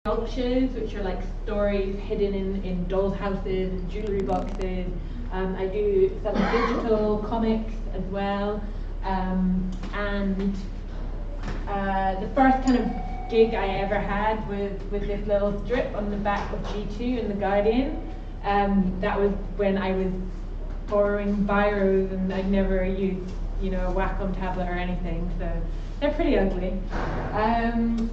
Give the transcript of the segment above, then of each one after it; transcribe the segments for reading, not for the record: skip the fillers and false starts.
sculptures, which are like stories hidden in dolls' houses and jewellery boxes. I do some digital comics as well. And the first kind of gig I ever had was with this little strip on the back of G2 in The Guardian. That was when I was borrowing biros and I'd never used, a Wacom tablet or anything, so they're pretty ugly. And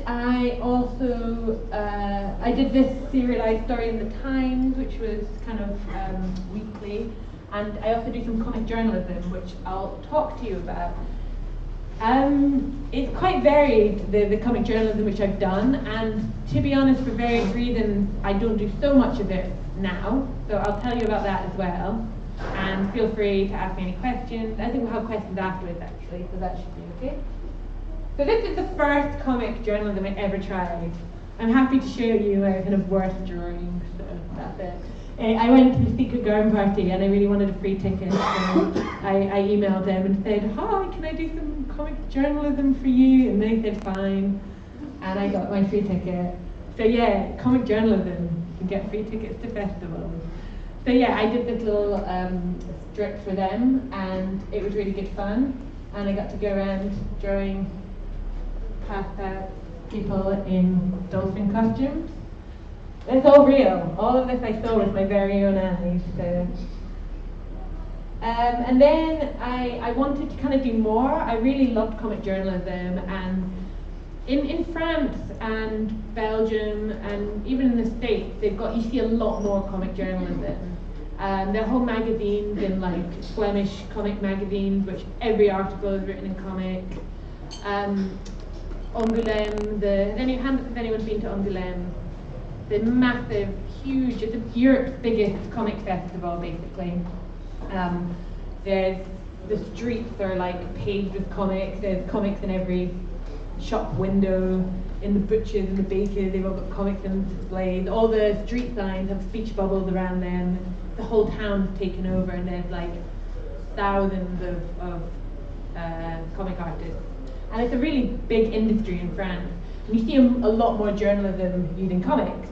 I also, I did this serialized story in the Times, which was kind of weekly, and I also do some comic journalism, which I'll talk to you about. It's quite varied, the comic journalism which I've done, and to be honest, for various reasons, I don't do so much of it now, so I'll tell you about that as well. And feel free to ask me any questions. I think we'll have questions afterwards, actually, so that should be okay. So this is the first comic journalism I ever tried. I'm happy to show you my kind of worst drawings, so that's it. I went to the secret garden party and I really wanted a free ticket, so I emailed them and said, hi, can I do some comic journalism for you? And they said fine, and I got my free ticket. So yeah, comic journalism, you can get free tickets to festivals. So yeah, I did this little strip for them, and it was really good fun. And I got to go around drawing passed out people in dolphin costumes. It's all real. All of this I saw with my very own eyes. So. And then I wanted to kind of do more. I really loved comic journalism, and in France and Belgium and even in the States, you see a lot more comic journalism. There are whole magazines in like Flemish comic magazines, which every article is written in comic. Angoulême, has anyone been to Angoulême? The massive, huge, it's Europe's biggest comic festival basically. The streets are like paved with comics. There's comics in every shop window, in the butchers and the bakers, they've all got comics on displays. All the street signs have speech bubbles around them. The whole town's taken over, and there's like thousands of comic artists. And it's a really big industry in France. And you see a lot more journalism using comics.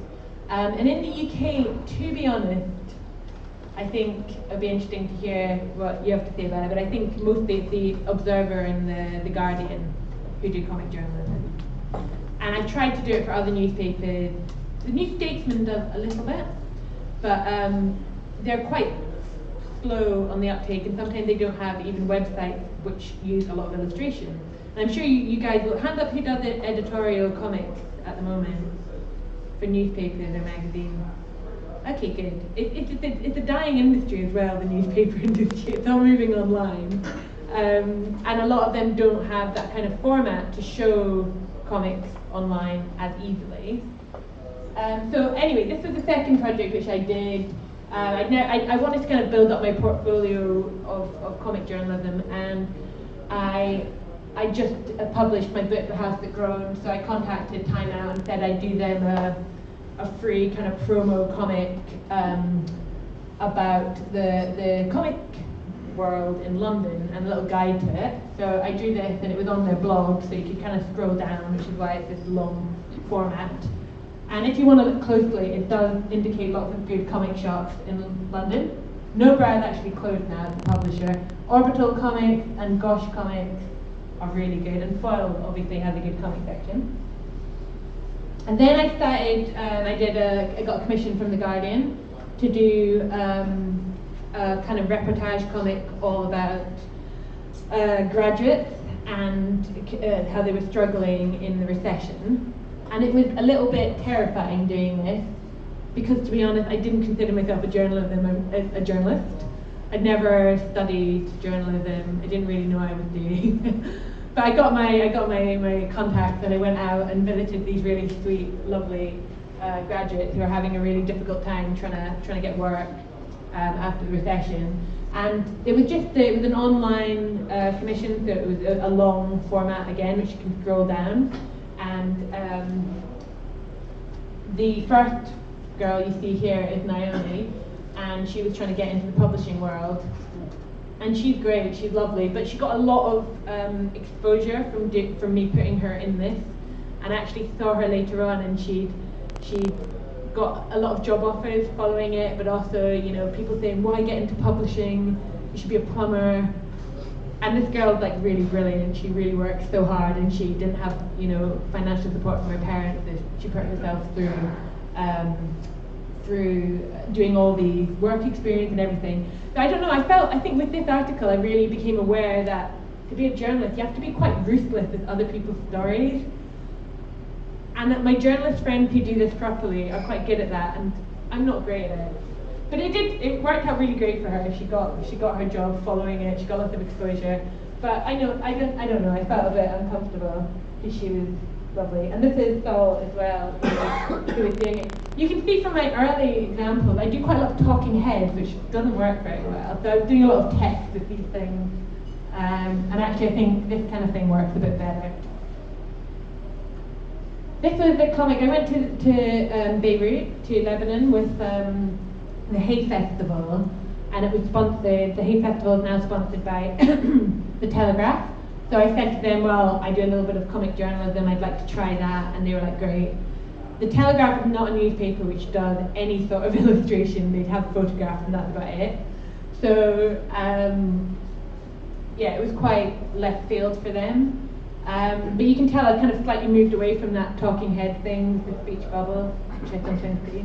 And in the UK, to be honest, I think it'd be interesting to hear what you have to say about it, but I think mostly it's the Observer and the Guardian who do comic journalism. And I've tried to do it for other newspapers. The New Statesman does a little bit, but they're quite slow on the uptake, and sometimes they don't have even websites which use a lot of illustration. And I'm sure you guys will, hand up who does the editorial comics at the moment for newspapers or magazines. Okay, good. It's a dying industry as well, the newspaper industry. It's all moving online. And a lot of them don't have that kind of format to show comics online as easily. So anyway, this was the second project which I did. I wanted to kind of build up my portfolio of comic journalism, and I just published my book, The House That Groaned, so I contacted Time Out and said I'd do them a free kind of promo comic about the comic world in London and a little guide to it. So I drew this and it was on their blog, so you could kind of scroll down, which is why it's this long format. And if you want to look closely, it does indicate lots of good comic shops in London. No Brow's actually closed now as a publisher. Orbital Comics and Gosh Comics are really good, and Foil obviously has a good comic section. And then I started, I got a commission from The Guardian to do a kind of reportage comic all about graduates and how they were struggling in the recession. And it was a little bit terrifying doing this, because to be honest, I didn't consider myself a journalist. I'd never studied journalism. I didn't really know what I was doing. But I got my contacts, and I went out and visited these really sweet, lovely graduates who are having a really difficult time trying to get work after the recession. And it was an online commission, so it was a long format again, which you can scroll down. And the first girl you see here is Naomi, and she was trying to get into the publishing world. And she's great, she's lovely, but she got a lot of exposure from me putting her in this. and I actually saw her later on, and she got a lot of job offers following it, but also, you know, people saying, why get into publishing? You should be a plumber. And this girl's like really brilliant. She really works so hard, and she didn't have, you know, financial support from her parents. She put herself through doing all the work experience and everything. So I don't know, I think with this article I really became aware that to be a journalist you have to be quite ruthless with other people's stories. And that my journalist friends who do this properly are quite good at that, and I'm not great at it. But it worked out really great for her. She got her job following it, she got lots of exposure. But I don't know, I felt a bit uncomfortable because she was lovely. And this is Saul as well, who was doing it. You can see from my early examples, I do quite a lot of talking heads, which doesn't work very well. So I was doing a lot of text with these things. And actually I think this kind of thing works a bit better. This was the comic. I went to Beirut, to Lebanon, with the Hay Festival, and it was sponsored. The Hay Festival is now sponsored by the Telegraph. So I said to them, well, I do a little bit of comic journalism, I'd like to try that, and they were like, great. The Telegraph is not a newspaper which does any sort of illustration. They'd have photographs and that's about it. So yeah, it was quite left field for them. But you can tell I kind of slightly moved away from that talking head thing, the speech bubble, which I sometimes do.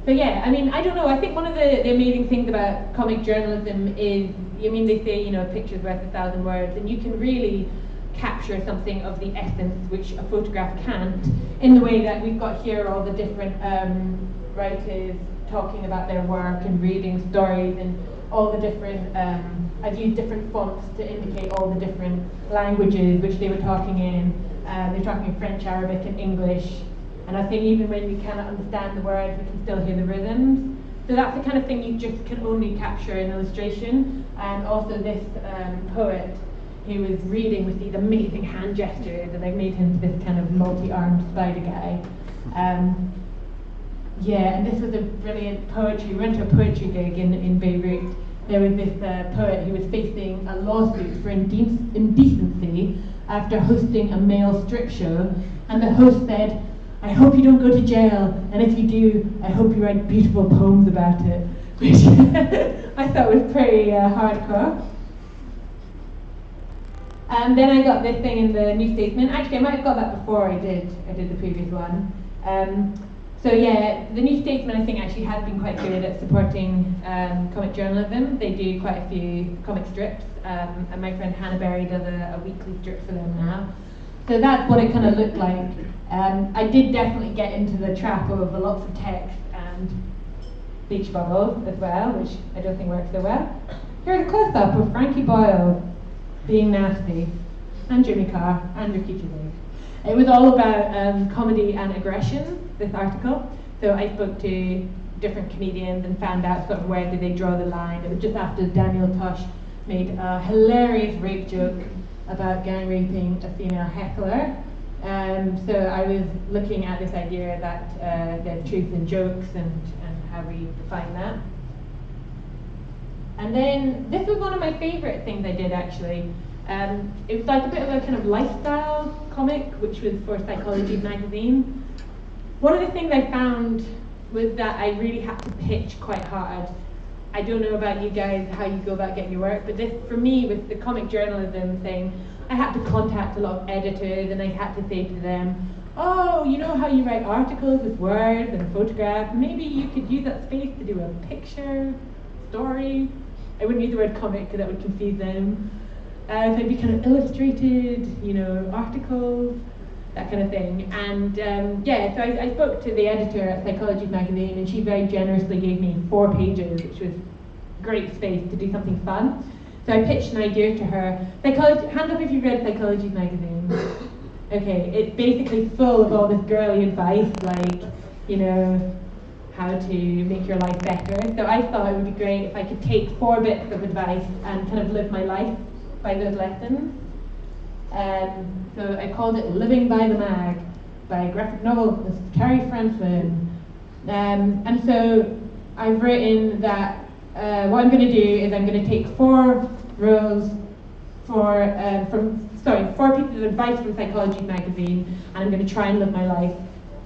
So yeah, I mean, I don't know, I think one of the amazing things about comic journalism is, I mean, they say, you know, a picture's worth 1,000 words, and you can really capture something of the essence which a photograph can't, in the way that we've got here all the different writers talking about their work and reading stories, and all the different, I've used different fonts to indicate all the different languages which they were talking in. They were talking in French, Arabic and English. And I think even when we cannot understand the words, we can still hear the rhythms. So that's the kind of thing you just can only capture in illustration. And also this poet who was reading with these amazing hand gestures, and they've made him this kind of multi-armed spider guy. Yeah, and this was a brilliant poetry. We went to a poetry gig in Beirut. There was this poet who was facing a lawsuit for indecency after hosting a male strip show. And the host said, I hope you don't go to jail, and if you do, I hope you write beautiful poems about it, which I thought was pretty hardcore. And then I got this thing in the New Statesman. Actually, I might have got that before I did the previous one. So yeah, the New Statesman I think actually has been quite good at supporting comic journalism. They do quite a few comic strips, and my friend Hannah Berry does a weekly strip for them now. So that's what it kind of looked like. I did definitely get into the trap of lots of text and speech bubbles as well, which I don't think works so well. Here's a close-up of Frankie Boyle being nasty, and Jimmy Carr, and Ricky Gervais. It was all about comedy and aggression, this article. So I spoke to different comedians and found out sort of where did they draw the line. It was just after Daniel Tosh made a hilarious rape joke about gang raping a female heckler. So I was looking at this idea that there's truth in jokes and how we define that. And then this was one of my favourite things I did actually. It was like a bit of a kind of lifestyle comic, which was for Psychology magazine. One of the things I found was that I really had to pitch quite hard. I don't know about you guys, how you go about getting your work, but this, for me, with the comic journalism thing, I had to contact a lot of editors, and I had to say to them, oh, you know how you write articles with words and photographs? Maybe you could use that space to do a picture, story. I wouldn't use the word comic because that would confuse them. So it'd be kind of illustrated, you know, articles, that kind of thing. And yeah, so I spoke to the editor at Psychology magazine, and she very generously gave me 4 pages, which was great space to do something fun. So I pitched an idea to her. Hands up if you've read Psychology magazine. Okay, it's basically full of all this girly advice, like, you know, how to make your life better. So I thought it would be great if I could take 4 bits of advice and kind of live my life by those lessons. So I called it Living by the Mag, by graphic novelist Karrie Fransman. And so I've written that what I'm going to do is I'm going to take 4 rows from 4 pieces of advice from Psychology magazine, and I'm going to try and live my life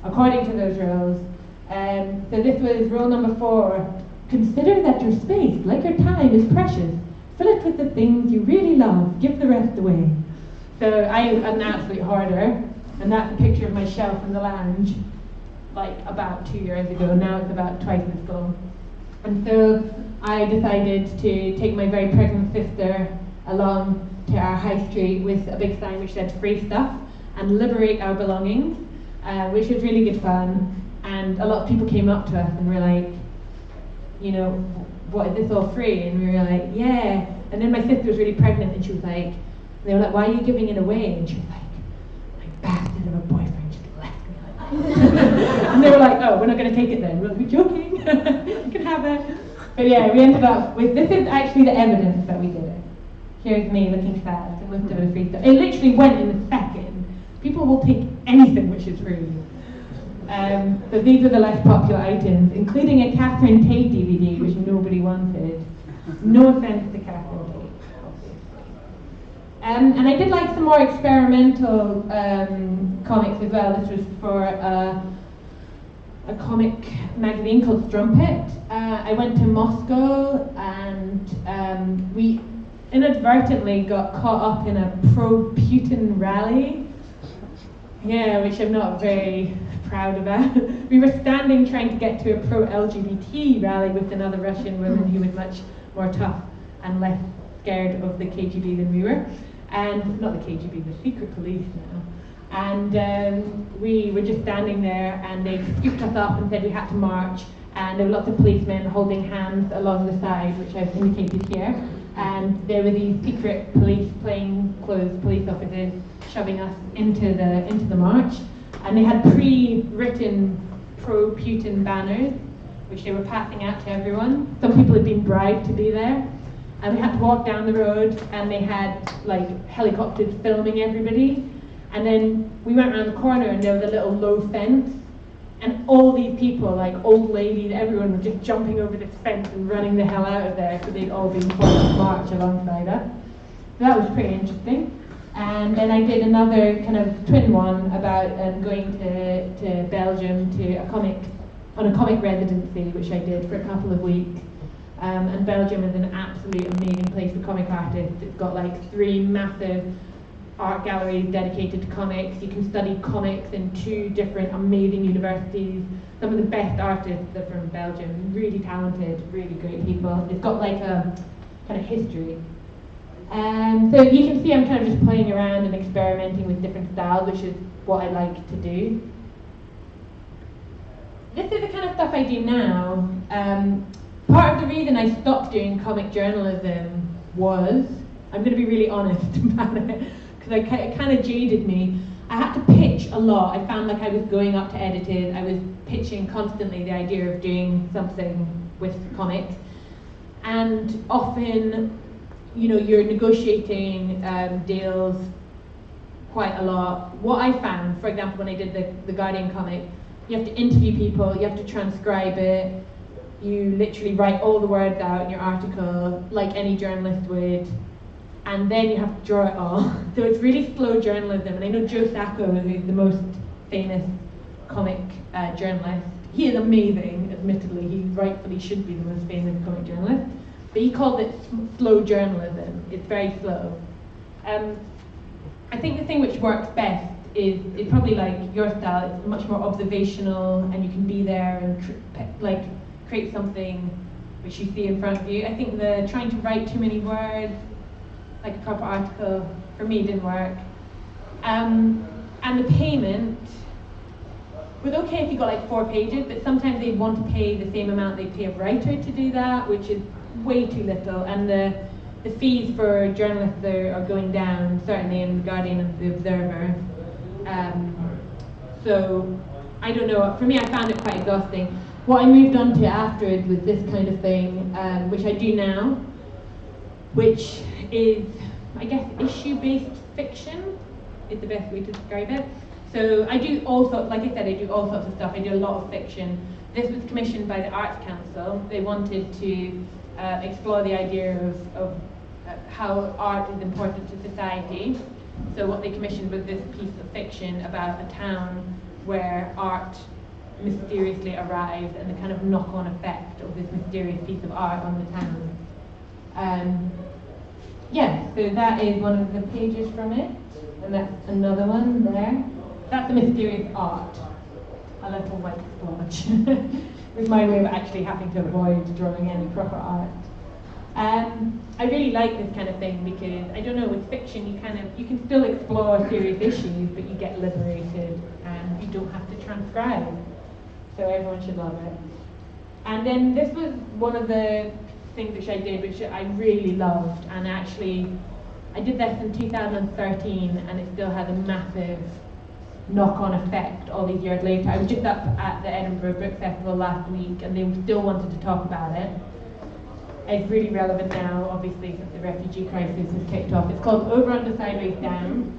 according to those rules. So this was rule number 4. Consider that your space, like your time, is precious. Fill it with the things you really love. Give the rest away. So I am an absolute hoarder, and that's a picture of my shelf in the lounge, like about 2 years ago. Now it's about twice as full. And so I decided to take my very pregnant sister along to our high street with a big sign which said free stuff and liberate our belongings, which was really good fun. And a lot of people came up to us and were like, you know, what, is this all free? And we were like, yeah. And then my sister was really pregnant, and she was like, they were like, why are you giving it away? And she was like, my bastard of a boyfriend just left me like that. And they were like, oh, we're not going to take it then. We're like, we're joking. You can have it. But yeah, we ended up with, this is actually the evidence that we did it. Here's me looking fast and with the free stuff. It literally went in a second. People will take anything which is free. So these are the less popular items, including a Catherine Tate DVD, which nobody wanted. No offense to Catherine Tate, obviously. And I did like some more experimental comics as well. This was for a comic magazine called Strumpet. I went to Moscow, and we inadvertently got caught up in a pro-Putin rally. Yeah, which I'm not very proud about. We were standing trying to get to a pro-LGBT rally with another Russian woman who was much more tough and less scared of the KGB than we were. And not the KGB, the secret police now. And we were just standing there, and they scooped us up and said we had to march. And there were lots of policemen holding hands along the side, which I've indicated here. And there were these secret plainclothes police officers shoving us into the march. And they had pre-written pro-Putin banners, which they were passing out to everyone. Some people had been bribed to be there. And we had to walk down the road, and they had like helicopters filming everybody. And then we went around the corner, and there was a little low fence. And all these people, like old ladies, everyone was just jumping over this fence and running the hell out of there, because they'd all been forced to march alongside us. So that was pretty interesting. And then I did another kind of twin one about going to Belgium on a comic residency, which I did for a couple of weeks. And Belgium is an absolute amazing place for comic artists. It's got like 3 massive art galleries dedicated to comics. You can study comics in 2 different amazing universities. Some of the best artists are from Belgium. Really talented, really great people. It's got like a kind of history. So you can see I'm kind of just playing around and experimenting with different styles, which is what I like to do. This is the kind of stuff I do now. Part of the reason I stopped doing comic journalism was, I'm going to be really honest about it, because it kind of jaded me. I had to pitch a lot. I found like I was going up to editors, I was pitching constantly the idea of doing something with comics. And often, you know, you're negotiating deals quite a lot. What I found, for example, when I did the Guardian comic, you have to interview people, you have to transcribe it, you literally write all the words out in your article like any journalist would, and then you have to draw it all. So it's really slow journalism, and I know Joe Sacco, who's the most famous comic journalist. He is amazing, admittedly. He rightfully should be the most famous comic journalist. But he called it slow journalism. It's very slow. I think the thing which works best is probably like your style. It's much more observational, and you can be there and create something which you see in front of you. I think the trying to write too many words, like a proper article, for me didn't work. And the payment was okay if you got like 4 pages, but sometimes they'd want to pay the same amount they pay a writer to do that, which is way too little. And the fees for journalists are going down, certainly in The Guardian and The Observer. So I don't know, for me I found it quite exhausting. What I moved on to afterwards was this kind of thing, which I do now, which is, I guess, issue-based fiction is the best way to describe it. So I do all sorts, like I said, I do all sorts of stuff. I do a lot of fiction. This was commissioned by the Arts Council. They wanted to explore the idea of how art is important to society. So what they commissioned was this piece of fiction about a town where art mysteriously arrived and the kind of knock-on effect of this mysterious piece of art on the town. Yeah, so that is one of the pages from it, and that's another one there. That's the mysterious art, a little white splotch. It was my way of actually having to avoid drawing any proper art. I really like this kind of thing because, I don't know, with fiction you can still explore serious issues, but you get liberated and you don't have to transcribe. So everyone should love it. And then this was one of the things which I did, which I really loved, and actually I did this in 2013 and it still has a massive knock-on effect all these years later. I was just up at the Edinburgh Book Festival last week and they still wanted to talk about it. It's really relevant now, obviously, since the refugee crisis has kicked off. It's called Over, Under, Sideways, Down.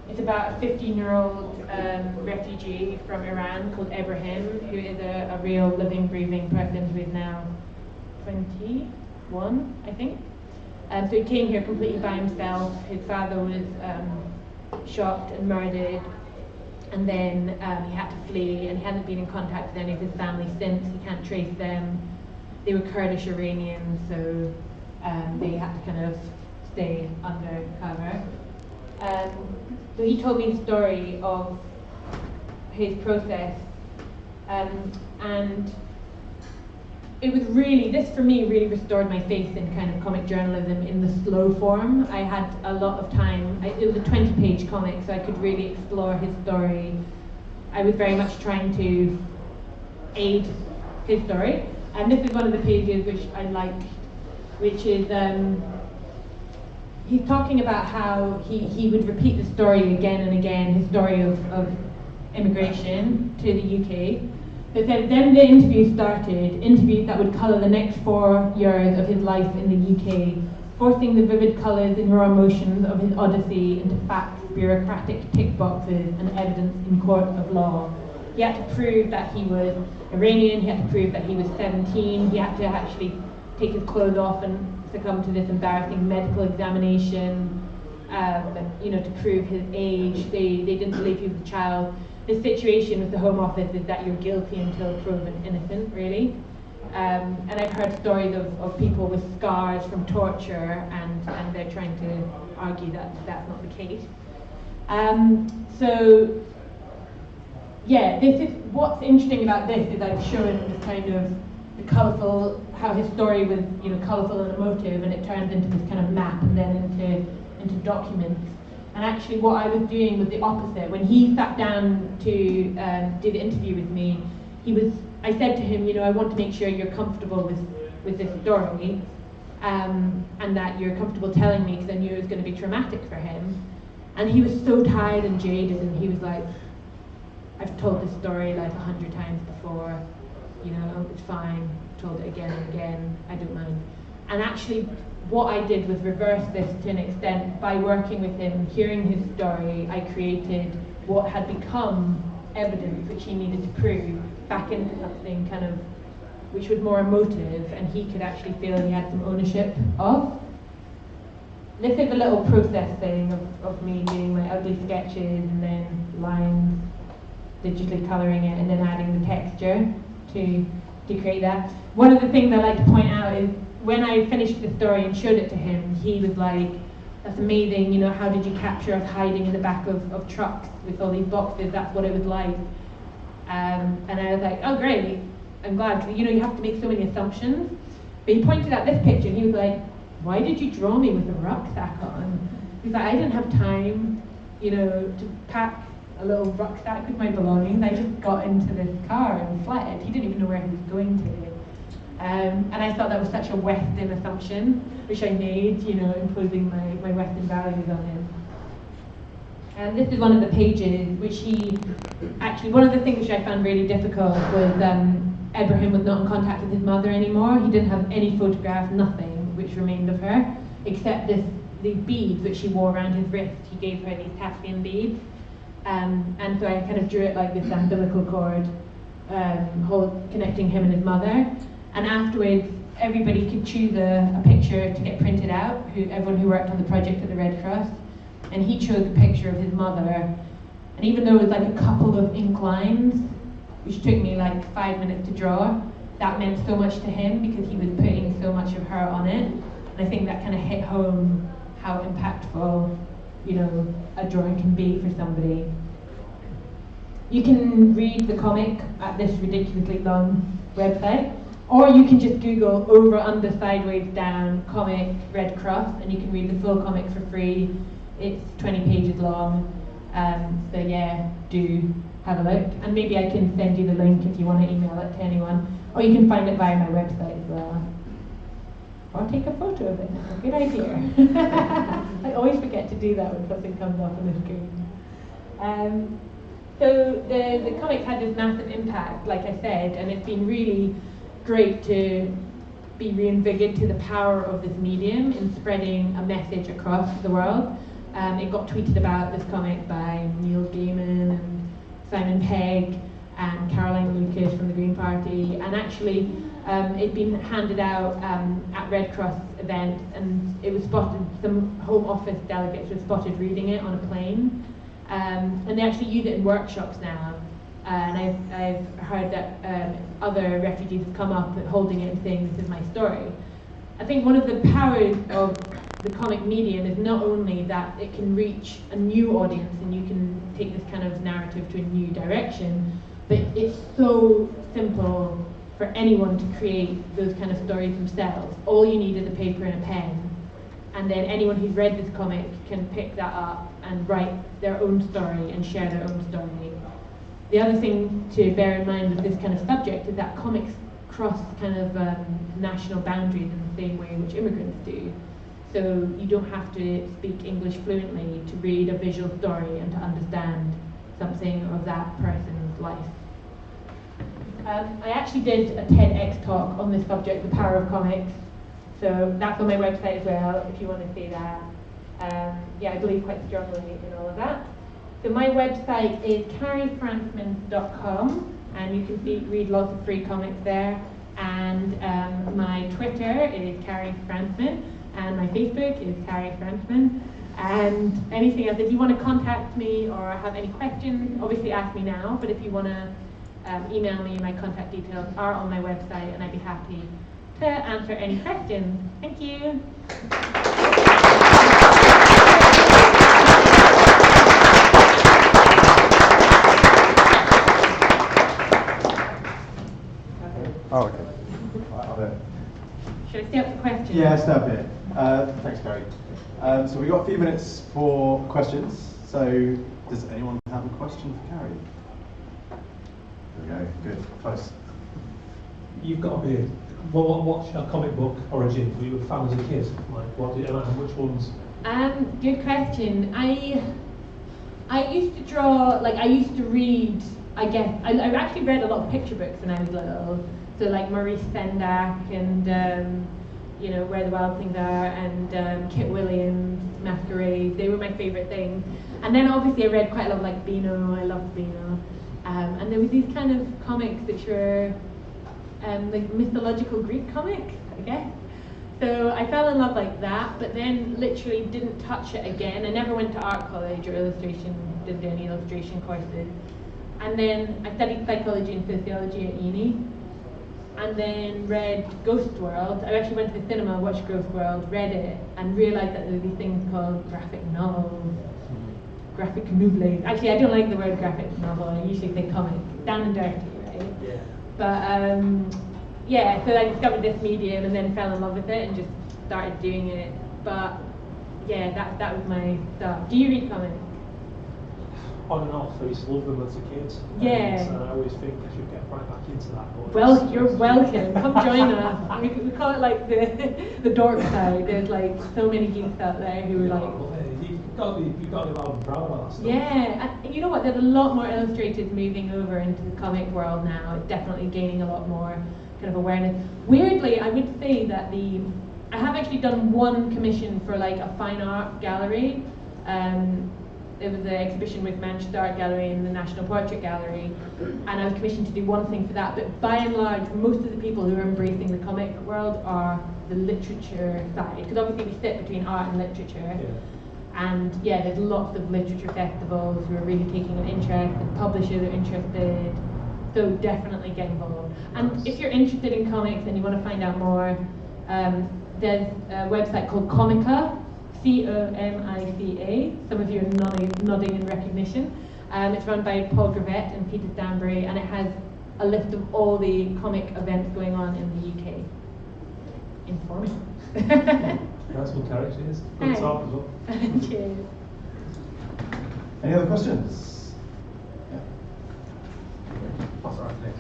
It's about a 15-year-old refugee from Iran called Ibrahim, who is a real living, breathing person who is now 21, I think. So he came here completely by himself. His father was shot and murdered, and then he had to flee, and he hasn't been in contact with any of his family since. He can't trace them. They were Kurdish Iranians, so they had to kind of stay undercover. So he told me the story of his process, and it was really, this for me really restored my faith in kind of comic journalism in the slow form. I had a lot of time, it was a 20-page comic, so I could really explore his story. I was very much trying to aid his story. And this is one of the pages which I liked, which is, he's talking about how he would repeat the story again and again, his story of immigration to the UK. But then the interview started, interviews that would colour the next 4 years of his life in the UK, forcing the vivid colours and raw emotions of his odyssey into facts, bureaucratic tick boxes, and evidence in court of law. He had to prove that he was Iranian, he had to prove that he was 17, he had to actually take his clothes off and succumb to this embarrassing medical examination, to prove his age. They didn't believe he was a child. The situation with the Home Office is that you're guilty until proven innocent, really. And I've heard stories of people with scars from torture, and they're trying to argue that that's not the case. Yeah, this is what's interesting about this is I've shown this kind of the colourful, how his story was colourful and emotive, and it turns into this kind of map and then into documents. And actually, what I was doing was the opposite. When he sat down to do the interview with me, I said to him, I want to make sure you're comfortable with this story, and that you're comfortable telling me, because I knew it was going to be traumatic for him. And he was so tired and jaded, and he was like, I've told this story like 100 times before, it's fine, I've told it again and again, I don't mind. And actually, what I did was reverse this to an extent. By working with him, hearing his story, I created what had become evidence which he needed to prove back into something kind of, which was more emotive, and he could actually feel he had some ownership of. This is a little process thing of me doing my ugly sketches and then lines, digitally colouring it, and then adding the texture to create that. One of the things I like to point out is when I finished the story and showed it to him, he was like, that's amazing, how did you capture us hiding in the back of trucks with all these boxes? That's what it was like. And I was like, oh great, I'm glad, because you have to make so many assumptions. But he pointed out this picture and he was like, why did you draw me with a rucksack on? He's like, I didn't have time, to pack a little rucksack with my belongings. I just got into this car and fled. He didn't even know where he was going to. And I thought that was such a Western assumption, which I made, imposing my Western values on him. And this is one of the pages which one of the things which I found really difficult was Ibrahim was not in contact with his mother anymore. He didn't have any photograph, nothing which remained of her, except these beads which he wore around his wrist. He gave her these Caspian beads. And so I kind of drew it like this umbilical cord connecting him and his mother. And afterwards, everybody could choose a picture to get printed out, everyone who worked on the project at the Red Cross. and he chose a picture of his mother. And even though it was like a couple of ink lines, which took me like 5 minutes to draw, that meant so much to him because he was putting so much of her on it. And I think that kind of hit home how impactful, you know, a drawing can be for somebody. You can read the comic at this ridiculously long website, or you can just Google over, under, sideways, down, comic, Red Cross, and you can read the full comic for free. It's 20 pages long, so yeah, do have a look. And maybe I can send you the link if you want to email it to anyone, or you can find it via my website as well. Or take a photo of it, that's a good idea. I always forget to do that when something comes up on the screen. So the comics had this massive impact, like I said, and it's been really great to be reinvigorated to the power of this medium in spreading a message across the world. It got tweeted about, this comic, by Neil Gaiman and Simon Pegg and Caroline Lucas from the Green Party, and actually it'd been handed out at Red Cross events, and it was spotted, some Home Office delegates were spotted reading it on a plane. And they actually use it in workshops now. And I've heard that other refugees have come up holding it and saying, this is my story. I think one of the powers of the comic medium is not only that it can reach a new audience and you can take this kind of narrative to a new direction, but it's so simple for anyone to create those kind of stories themselves. All you need is a paper and a pen. And then anyone who's read this comic can pick that up and write their own story and share their own story. The other thing to bear in mind with this kind of subject is that comics cross kind of national boundaries in the same way which immigrants do. So you don't have to speak English fluently to read a visual story and to understand something of that person's life. I actually did a TEDx talk on this subject, the power of comics. So that's on my website as well, if you want to see that. Yeah, I believe quite strongly in all of that. So my website is karriefransman.com, and you can read lots of free comics there. And my Twitter is Karrie Fransman, and my Facebook is Karrie Fransman. And anything else, if you want to contact me or have any questions, obviously ask me now, but if you want to email me, my contact details are on my website, and I'd be happy to answer any questions. Thank you. Oh, okay. Right, should I stay up for questions? yeah, stay up here. Thanks, Karrie. So we've got a few minutes for questions. So does anyone have a question for Karrie? There we go. Good. Close. You've got to be. What's your comic book origin? Were you a fan as a kid? Like, what did, and which ones? Good question. I used to draw, like I used to read, I guess, I actually read a lot of picture books when I was little. So like Maurice Sendak and, you know, Where the Wild Things Are and Kit Williams, Masquerade, they were my favourite things. And then obviously I read quite a lot of like Beano, I loved Beano. And there was these kind of comics which were like mythological Greek comics, I guess. So I fell in love like that, but then literally didn't touch it again. I never went to art college or illustration, didn't do any illustration courses. And then I studied psychology and sociology at uni, and then read Ghost World. I actually went to the cinema, watched Ghost World, read it, and realised that there were these things called graphic novels, graphic novels. Actually, I don't like the word graphic novel, I usually say comic, down and dirty, right? Yeah. But yeah, so I discovered this medium and then fell in love with it and just started doing it. But yeah, that was my start. Do you read comics? On and off. I used to love them as a kid. Yeah. And I always think I should get right back into that. But Well, you're welcome. Come join us. We call it like the dork side. There's like so many geeks out there who are like. You've got to be loud and proud about that stuff. Yeah, and you know what? There's a lot more illustrators moving over into the comic world now. It's definitely gaining a lot more kind of awareness. Weirdly, I would say that I have actually done one commission for like a fine art gallery. There was an exhibition with Manchester Art Gallery and the National Portrait Gallery, and I was commissioned to do one thing for that. But by and large, most of the people who are embracing the comic world are the literature side, because obviously we sit between art and literature. Yeah. And yeah, there's lots of literature festivals who are really taking an interest, and publishers are interested. So definitely get involved. And if you're interested in comics and you want to find out more, there's a website called Comica, C-O-M-I-C-A. Some of you are nodding in recognition. It's run by Paul Gravett and Peter Stanbury, and it has a list of all the comic events going on in the UK. Informative. That's what Karrie is. Good talk as well. Cheers. Any other questions? Yeah. Oh, sorry, next.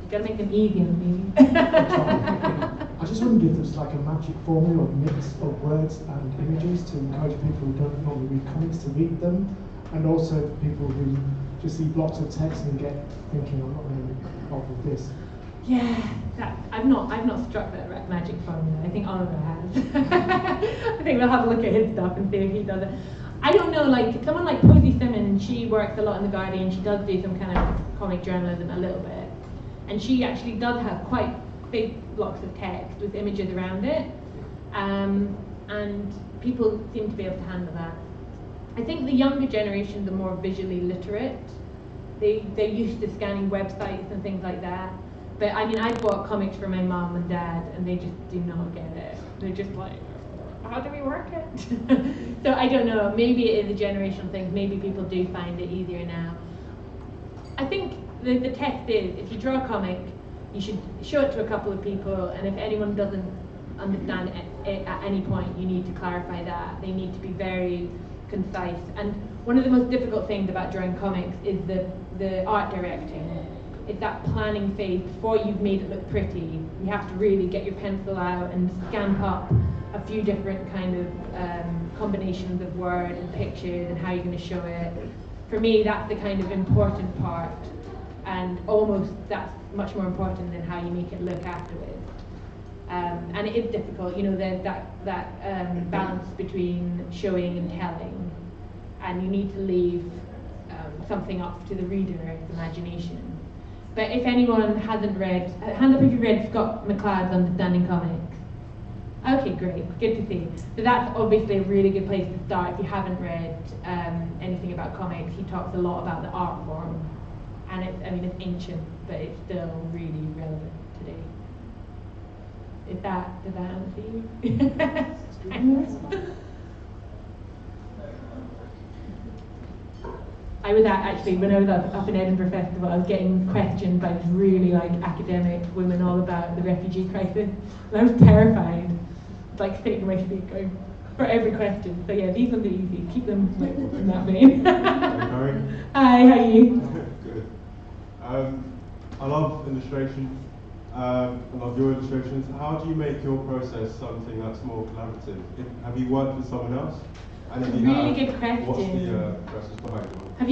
You gotta make them easy on me. I just wondered if there's like a magic formula or mix of words and images to encourage people who don't normally read comics to read them, and also for people who just see blocks of text and get thinking, I'm not going to help with this. Yeah, I've not struck that magic formula. I think Oliver has. I think we'll have a look at his stuff and see if he does it. I don't know, like someone like Posy Simmons, she works a lot in The Guardian. She does do some kind of comic journalism a little bit, and she actually does have quite big blocks of text with images around it, and people seem to be able to handle that. I think the younger generation, the more visually literate, they're used to scanning websites and things like that. But I mean, I bought comics for my mom and dad, and they just do not get it. They're just like, how do we work it? So I don't know, maybe it is a generational thing. Maybe people do find it easier now. I think the test is, if you draw a comic, you should show it to a couple of people, and if anyone doesn't understand it at any point, you need to clarify that. They need to be very concise. And one of the most difficult things about drawing comics is the art directing. It's that planning phase before you've made it look pretty. You have to really get your pencil out and scamp up a few different kind of combinations of word and pictures and how you're going to show it. For me, that's the kind of important part, and almost that's much more important than how you make it look afterwards. And it is difficult, you know, there's that balance between showing and telling, and you need to leave something up to the reader's imagination. But if anyone hasn't read, hand up if you've read Scott McCloud's Understanding Comics. Okay, great, good to see. So that's obviously a really good place to start if you haven't read anything about comics. He talks a lot about the art form, and it's ancient, but it's still really relevant today. Does that answer you? I was actually, when I was up in Edinburgh Festival, I was getting questioned by really academic women all about the refugee crisis, and I was terrified, sitting in my seat going for every question. So yeah, these ones are easy. Keep them in that vein. Hi, how are you? Good. I love illustration. I love your illustrations. How do you make your process something that's more collaborative? Have you worked with someone else? And if you really have, good question. what's the process behind it?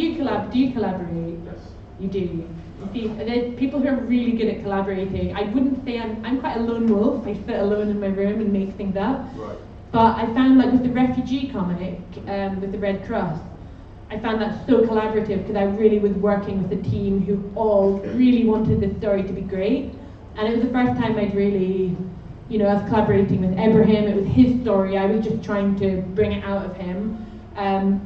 Do you collaborate? Yes. You do. You see, there's people who are really good at collaborating. I wouldn't say I'm quite a lone wolf. I sit alone in my room and make things up. Right. But I found with the refugee comic, with the Red Cross, I found that so collaborative because I really was working with a team who all really wanted the story to be great. And it was the first time I'd really, I was collaborating with Ibrahim. It was his story. I was just trying to bring it out of him.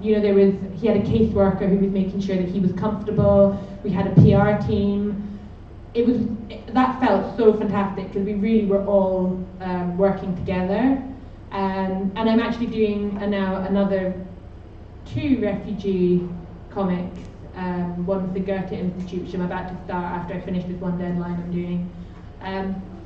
He had a caseworker who was making sure that he was comfortable. We had a PR team. That felt so fantastic because we really were all working together. And I'm actually doing now another 2 refugee comics. One's the Goethe Institute, which I'm about to start after I finish this one deadline I'm doing.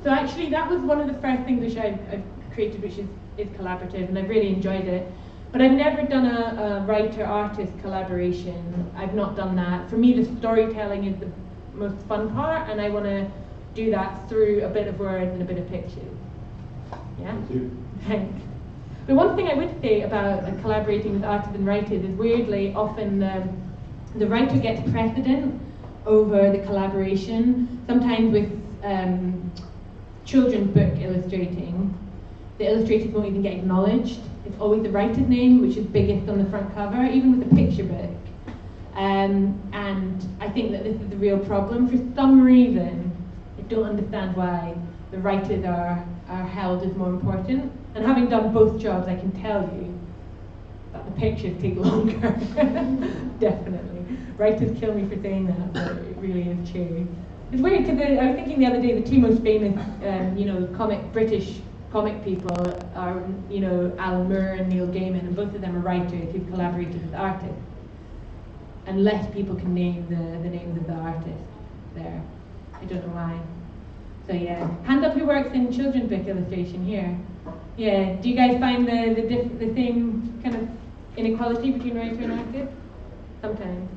So actually that was one of the first things which I've created, which is collaborative, and I've really enjoyed it. But I've never done a writer-artist collaboration. I've not done that. For me, the storytelling is the most fun part, and I want to do that through a bit of words and a bit of pictures. Yeah? Thank you. Thanks. But one thing I would say about collaborating with artists and writers is weirdly, often the writer gets precedent over the collaboration. Sometimes with children's book illustrating, the illustrators won't even get acknowledged. It's always the writer's name, which is biggest on the front cover, even with a picture book. And I think that this is the real problem. For some reason, I don't understand why the writers are held as more important. And having done both jobs, I can tell you that the pictures take longer. Definitely. Writers kill me for saying that, but it really is true. It's weird because I was thinking the other day the two most famous, British comic people are, Alan Moore and Neil Gaiman, and both of them are writers who've collaborated with artists. And less people can name the names of the artists there. I don't know why. So yeah, hand up who works in children's book illustration here. Yeah, do you guys find the same kind of inequality between writer and artist? Sometimes.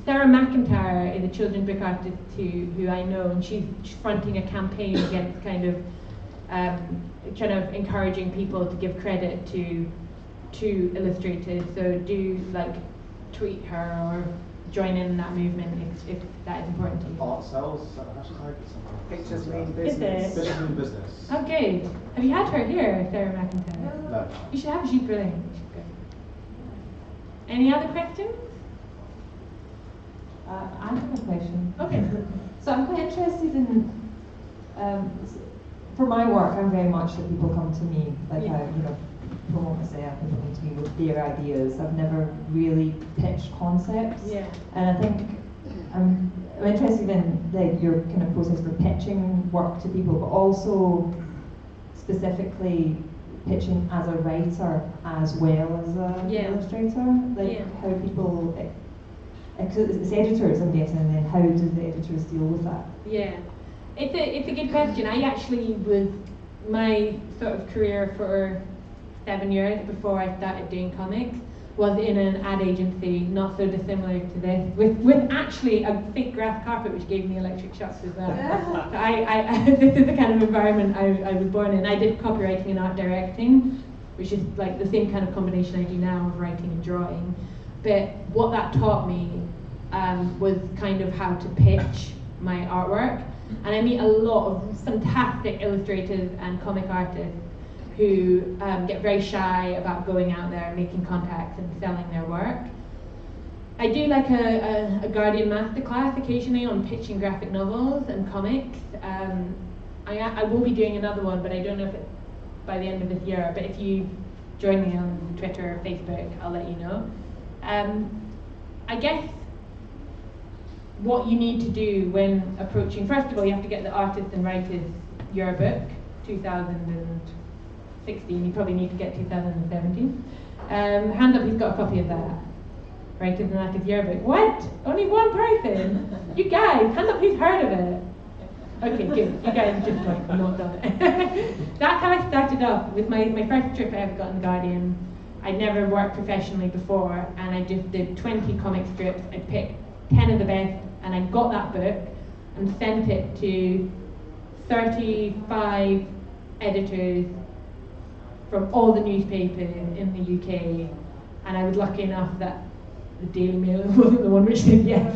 Sarah McIntyre is a children's book artist who I know, and she's fronting a campaign against kind of encouraging people to give credit to illustrators. So do like tweet her or join in that movement if that is important to you. Art sells, is that the hashtag? Pictures mean Is business. it? Pictures mean business. Oh, good. Have you had her here, Sarah McIntyre? No. You should have her. She's brilliant. She's good. Any other questions? I have a question. Okay. So I'm quite interested in, for my work, I'm very much that people come to me, like Yeah. I, promote myself, people come to me with their ideas. I've never really pitched concepts. Yeah. And I think I'm interested in your kind of process for pitching work to people, but also specifically pitching as a writer as well as an Yeah. illustrator, like Yeah. how people, it's editors I'm guessing, and then how do the editors deal with that? Yeah, it's a good question. I actually was, my sort of career for 7 years before I started doing comics was in an ad agency, not so dissimilar to this, with actually a fake grass carpet which gave me electric shocks as well. So I this is the kind of environment I was born in. I did copywriting and art directing, which is like the same kind of combination I do now of writing and drawing. But what that taught me was kind of how to pitch my artwork. And I meet a lot of fantastic illustrators and comic artists who get very shy about going out there and making contacts and selling their work. I do like a Guardian masterclass occasionally on pitching graphic novels and comics. I will be doing another one, but I don't know if it's by the end of this year. But if you join me on Twitter or Facebook, I'll let you know. I guess what you need to do when approaching, first of all, you have to get the artist and writers yearbook, 2016, you probably need to get 2017. Hand up who's got a copy of that. Writers and artist yearbook. What? Only one person? You guys, hand up who's heard of it. Okay, good. You guys just like not done it. That's how I started off with my first trip I ever got in The Guardian. I'd never worked professionally before, and I just did 20 comic strips. I picked 10 of the best, and I got that book and sent it to 35 editors from all the newspapers in the UK, and I was lucky enough that the Daily Mail wasn't the one which said yes.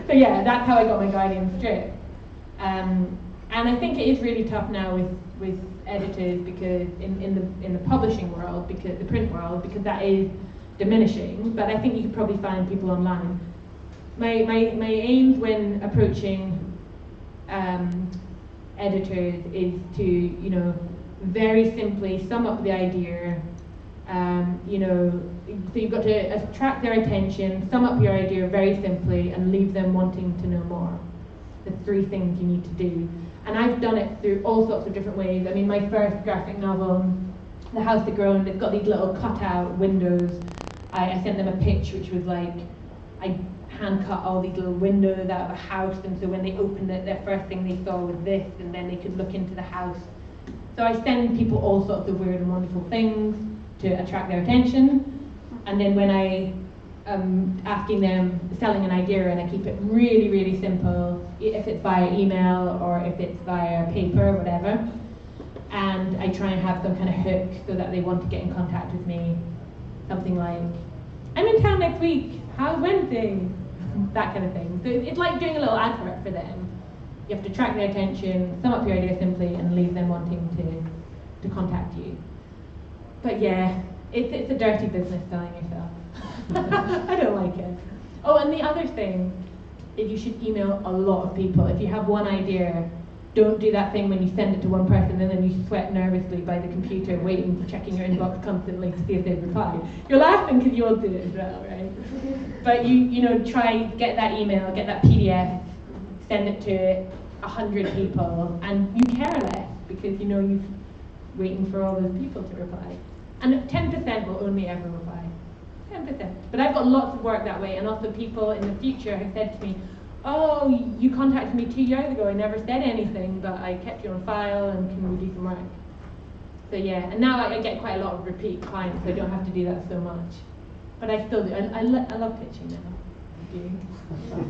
So yeah, that's how I got my Guardian strip. And I think it is really tough now with editors, because in the publishing world, because the print world, because that is diminishing. But I think you could probably find people online. My aims when approaching editors is to very simply sum up the idea. So you've got to attract their attention, sum up your idea very simply, and leave them wanting to know more. The 3 things you need to do. And I've done it through all sorts of different ways. I mean, my first graphic novel, The House That Groaned, it's got these little cutout windows. I sent them a pitch which was like, I hand cut all these little windows out of a house, and so when they opened it, their first thing they saw was this, and then they could look into the house. So I send people all sorts of weird and wonderful things to attract their attention. And then when I asking them, selling an idea, and I keep it really, really simple, if it's via email or if it's via paper or whatever. And I try and have some kind of hook so that they want to get in contact with me. Something like, I'm in town next week, how's Wednesday? That kind of thing. So it's like doing a little advert for them. You have to attract their attention, sum up your idea simply, and leave them wanting to contact you. But yeah, it's a dirty business selling yourself. I don't like it. Oh, and the other thing is you should email a lot of people. If you have one idea, don't do that thing when you send it to one person and then you sweat nervously by the computer waiting, checking your inbox constantly to see if they've replied. You're laughing because you all do it as well, right? But you know, try, get that email, get that PDF, send it to 100 people, and you care less because you know you're waiting for all those people to reply. And 10% will only ever reply. 10%. But I've got lots of work that way, and also people in the future have said to me, oh, you contacted me 2 years ago, I never said anything, but I kept you on file, and can we do some work? So yeah, and now I get quite a lot of repeat clients, so I don't have to do that so much. But I still do. I love pitching now. I do.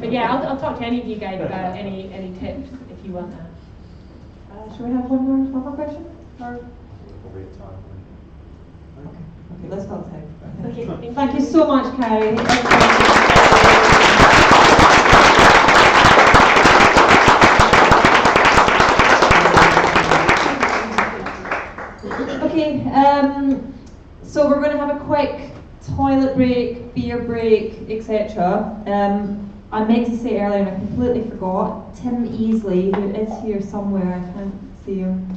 But yeah, I'll talk to any of you guys about any tips if you want that. Should we have one more question? Or? Probably at time. Okay, let's stop time. Okay, Thank you so much, Karrie. Okay, so we're going to have a quick toilet break, beer break, etc. I meant to say earlier and I completely forgot, Tim Easley, who is here somewhere, I can't see him.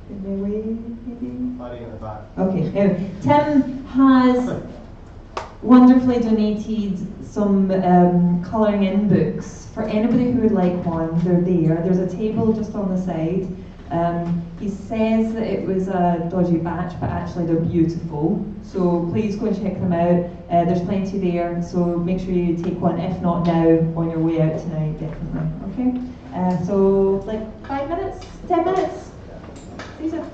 In my way, maybe? Hiding at the back. Okay, anyway, Tim has wonderfully donated some colouring in books. For anybody who would like one, they're there. There's a table just on the side. He says that it was a dodgy batch, but actually they're beautiful. So please go and check them out. There's plenty there, so make sure you take one, if not now, on your way out tonight, definitely. Okay? So, like 5 minutes? 10 minutes? See you soon.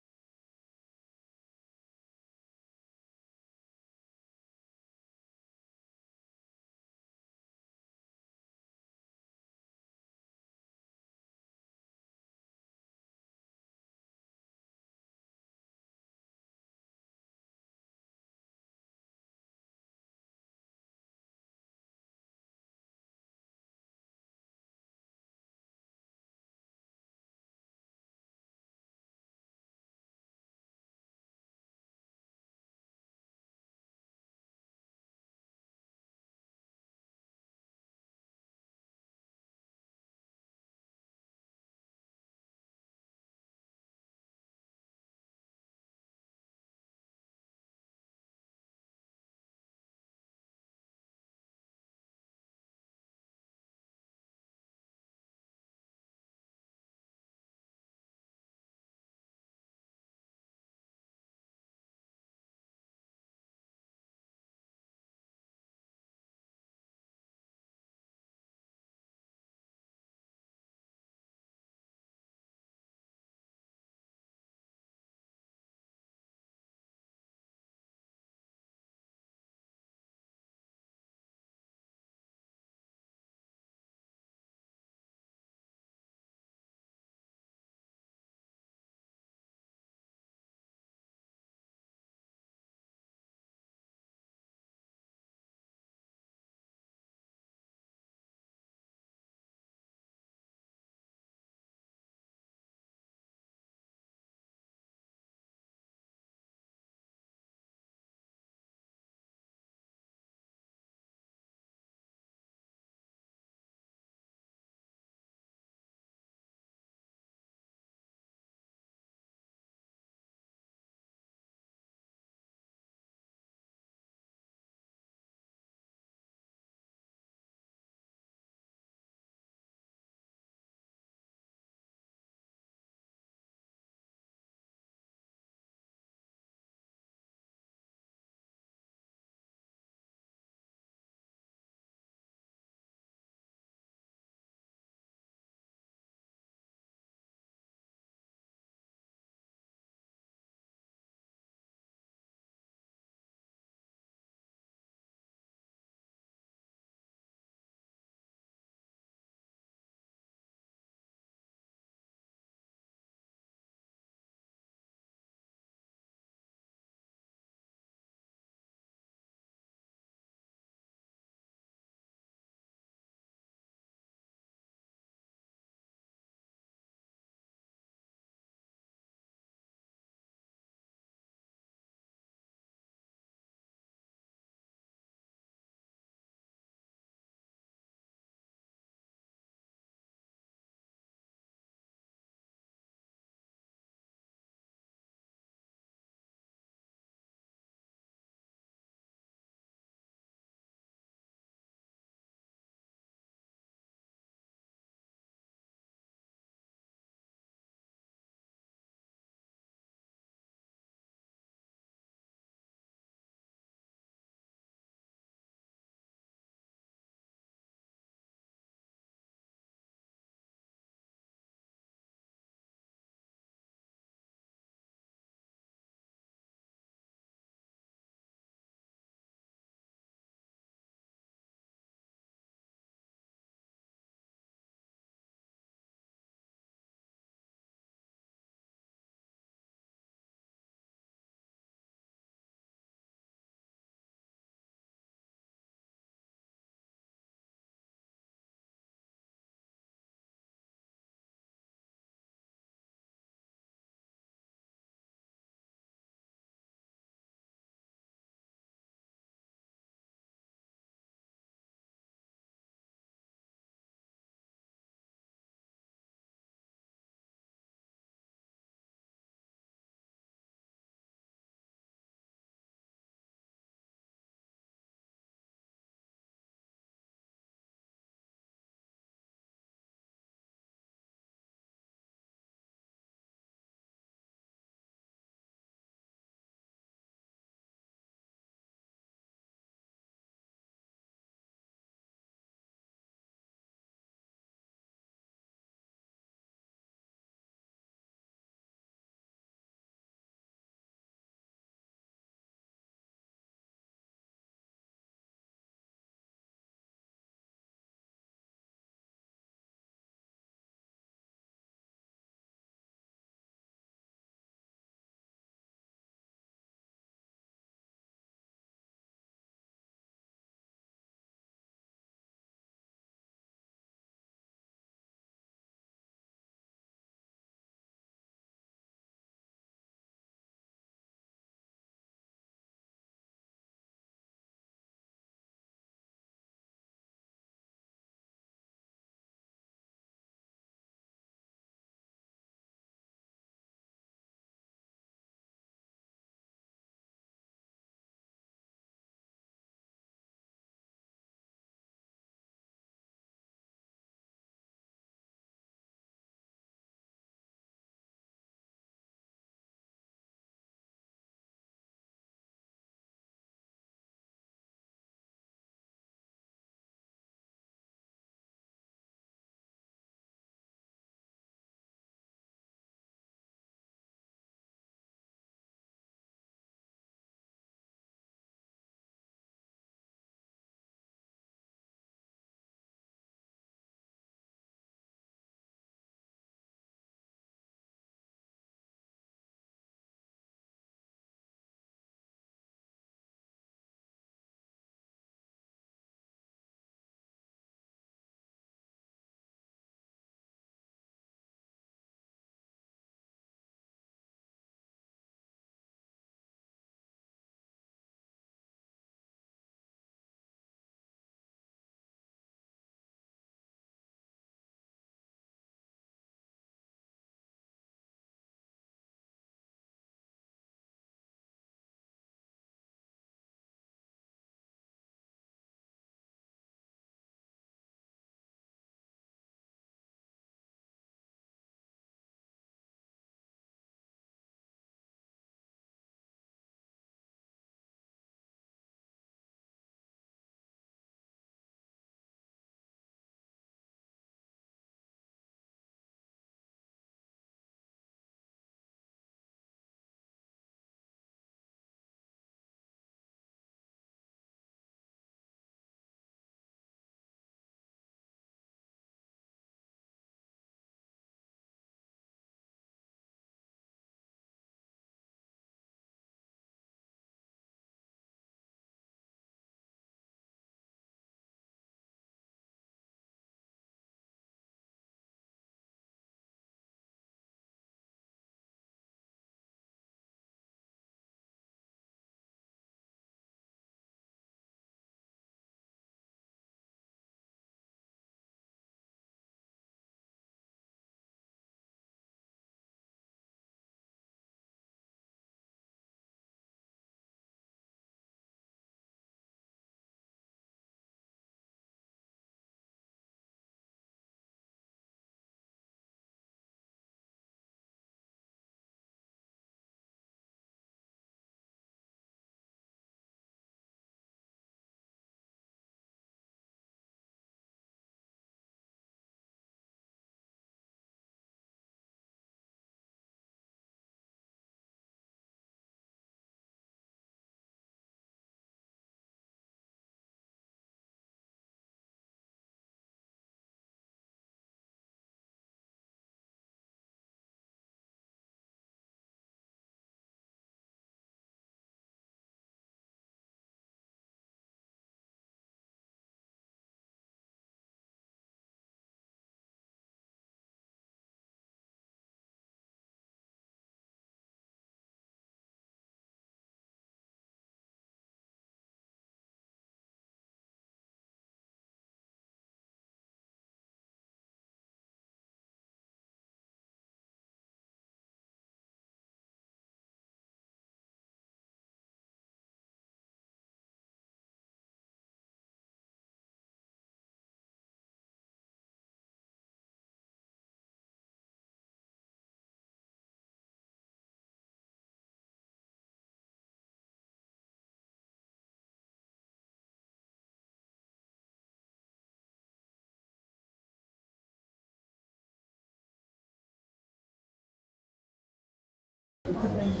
Hey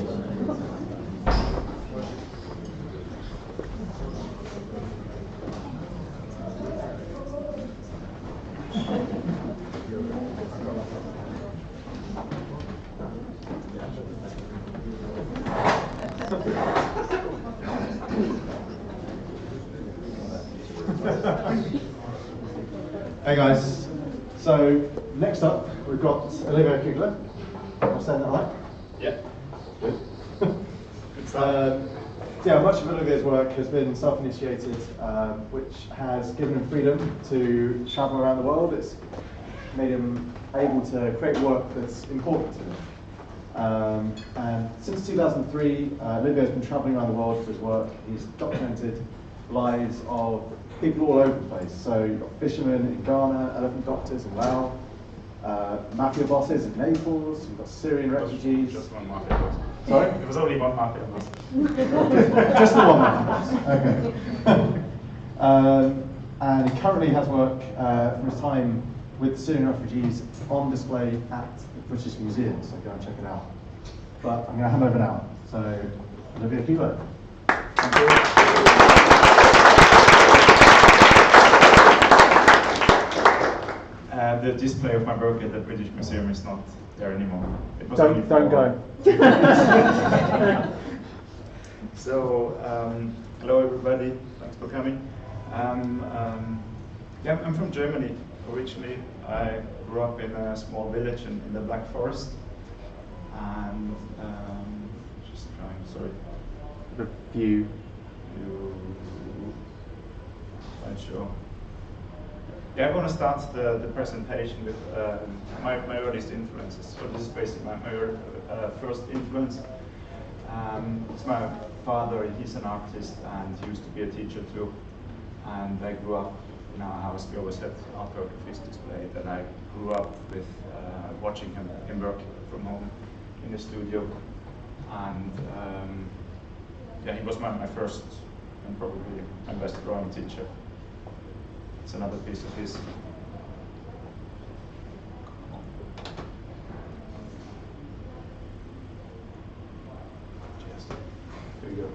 guys, so next up we've got Olivier Kugler. Am I saying that right? Yeah. Good. Good stuff. Yeah, much of Olivier's work has been self-initiated, which has given him freedom to travel around the world. It's made him able to create work that's important to him. And since 2003, Olivier's been traveling around the world for his work. He's documented lives of people all over the place. So you've got fishermen in Ghana, elephant doctors in Laos, mafia bosses in Naples, you've got Syrian refugees. Just one mafia boss. Sorry? It was only one mafia boss. Just the one mafia boss. Okay. And he currently has work from his time with Syrian refugees on display at the British Museum, so go and check it out. But I'm going to hand over now. So, Olivier Kugler. Thank you. The display of my work at the British Museum is not there anymore. It was Don't go. So, hello everybody, thanks for coming. Yeah, I'm from Germany originally. I grew up in a small village in the Black Forest. And just trying, sorry. The view. Quite sure. Yeah, I want to start the presentation with my earliest influences. So this is basically my first influence. It's my father. He's an artist and he used to be a teacher too. And I grew up in our house. We always had artwork of his displayed, and I grew up with watching him work from home in the studio. And yeah, he was my first and probably my best drawing teacher. It's another piece of his. Just, here we go.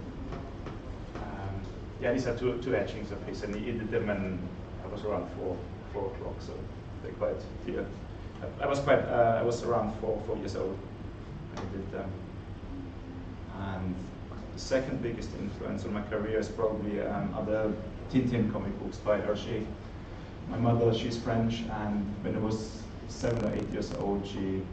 Yeah, these are two etchings of his, and he did them when I was around 4 o'clock, so they're quite dear. I was around 4 years old when I did them. And the second biggest influence on my career is probably other Tintin comic books by Hergé. My mother, she's French, and when I was 7 or 8 years old, she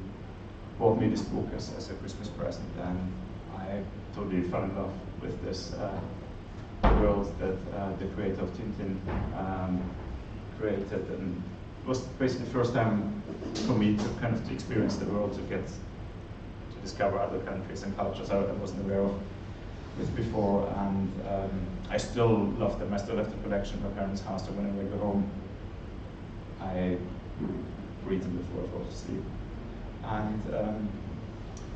bought me this book as a Christmas present, and I totally fell in love with this world that the creator of Tintin created, and it was basically the first time for me to kind of experience the world, to discover other countries and cultures I wasn't aware of with before, and I still love them. I still have the collection at my parents' house, so whenever I go home, I read them before I fall asleep. And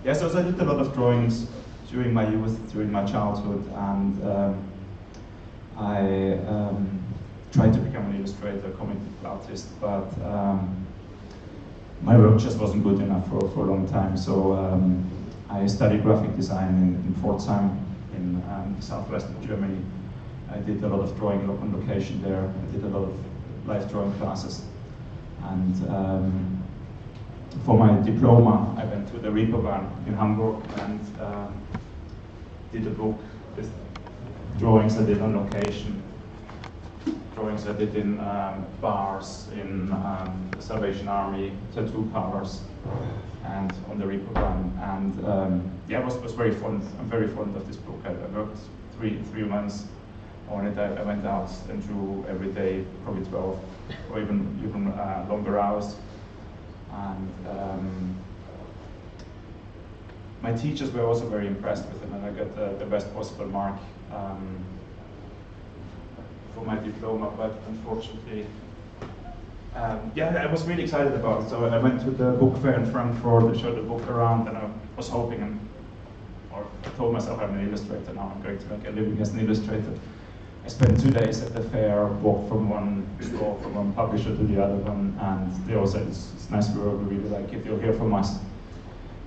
yeah, so I did a lot of drawings during my youth, during my childhood, and I tried to become an illustrator, comic book artist, but my work just wasn't good enough for a long time. So I studied graphic design in Pforzheim in southwest of Germany. I did a lot of drawing on location there. I did a lot of live drawing classes. And for my diploma, I went to the Reportage in Hamburg and did a book with drawings I did on location. Drawings I did in bars, in the Salvation Army, tattoo parlors, and on the Reportage. And yeah, it was very fun. I'm very fond of this book. I worked three months on it. I went out and drew every day, probably 12 or even longer hours. And my teachers were also very impressed with it, and I got the best possible mark for my diploma, but unfortunately, yeah, I was really excited about it. So I went to the book fair in Frankfurt, I showed the book around, and I was hoping, or I told myself I'm an illustrator now, I'm going to make a living as an illustrator. I spent 2 days at the fair, walked from one store, from one publisher to the other one, and they all said, it's nice work, we really like it, you'll hear from us.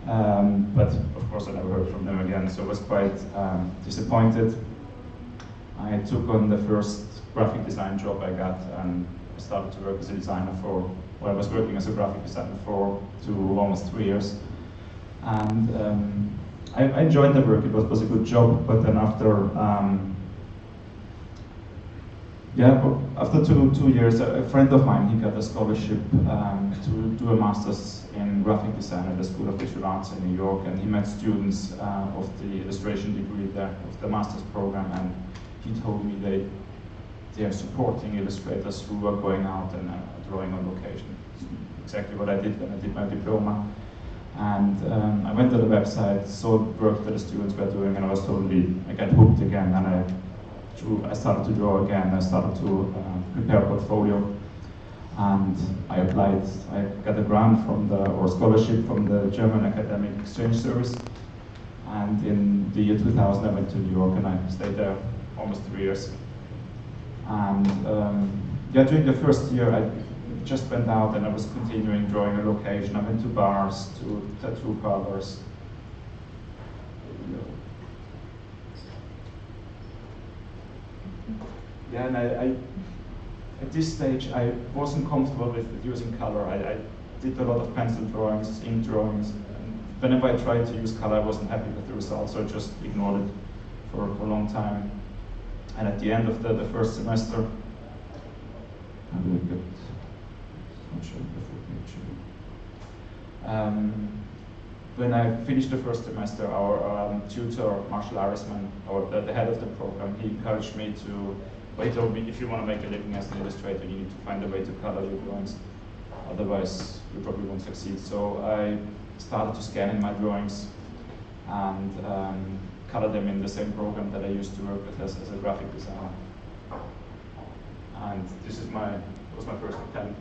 But of course I never heard from them again, so I was quite disappointed. I took on the first graphic design job I got, and I started to work as a designer for, well, I was working as a graphic designer for almost 3 years. And I enjoyed the work, it was a good job, but then after after two years, a friend of mine, he got a scholarship to do a master's in graphic design at the School of Visual Arts in New York, and he met students of the illustration degree there, of the master's program, and he told me they are supporting illustrators who are going out and drawing on location. Exactly what I did when I did my diploma. And I went to the website, saw the work that the students were doing, and I got hooked again, and I started to draw again. I started to prepare a portfolio, and I applied. I got a grant or scholarship from the German Academic Exchange Service, and in the year 2000 I went to New York and I stayed there almost 3 years. And during the first year I just went out and I was continuing drawing a location. I went to bars, to tattoo parlors. Yeah, and I at this stage I wasn't comfortable with using color. I did a lot of pencil drawings, ink drawings. And whenever I tried to use color, I wasn't happy with the results, so I just ignored it for a long time. And at the end of the first semester, I will get, not sure the full picture. When I finished the first semester, our tutor, Marshall Arisman, or the head of the program, he encouraged me to, well, he told me, if you want to make a living as an illustrator, you need to find a way to color your drawings. Otherwise, you probably won't succeed. So I started to scan in my drawings and color them in the same program that I used to work with as a graphic designer. And this was my first attempt.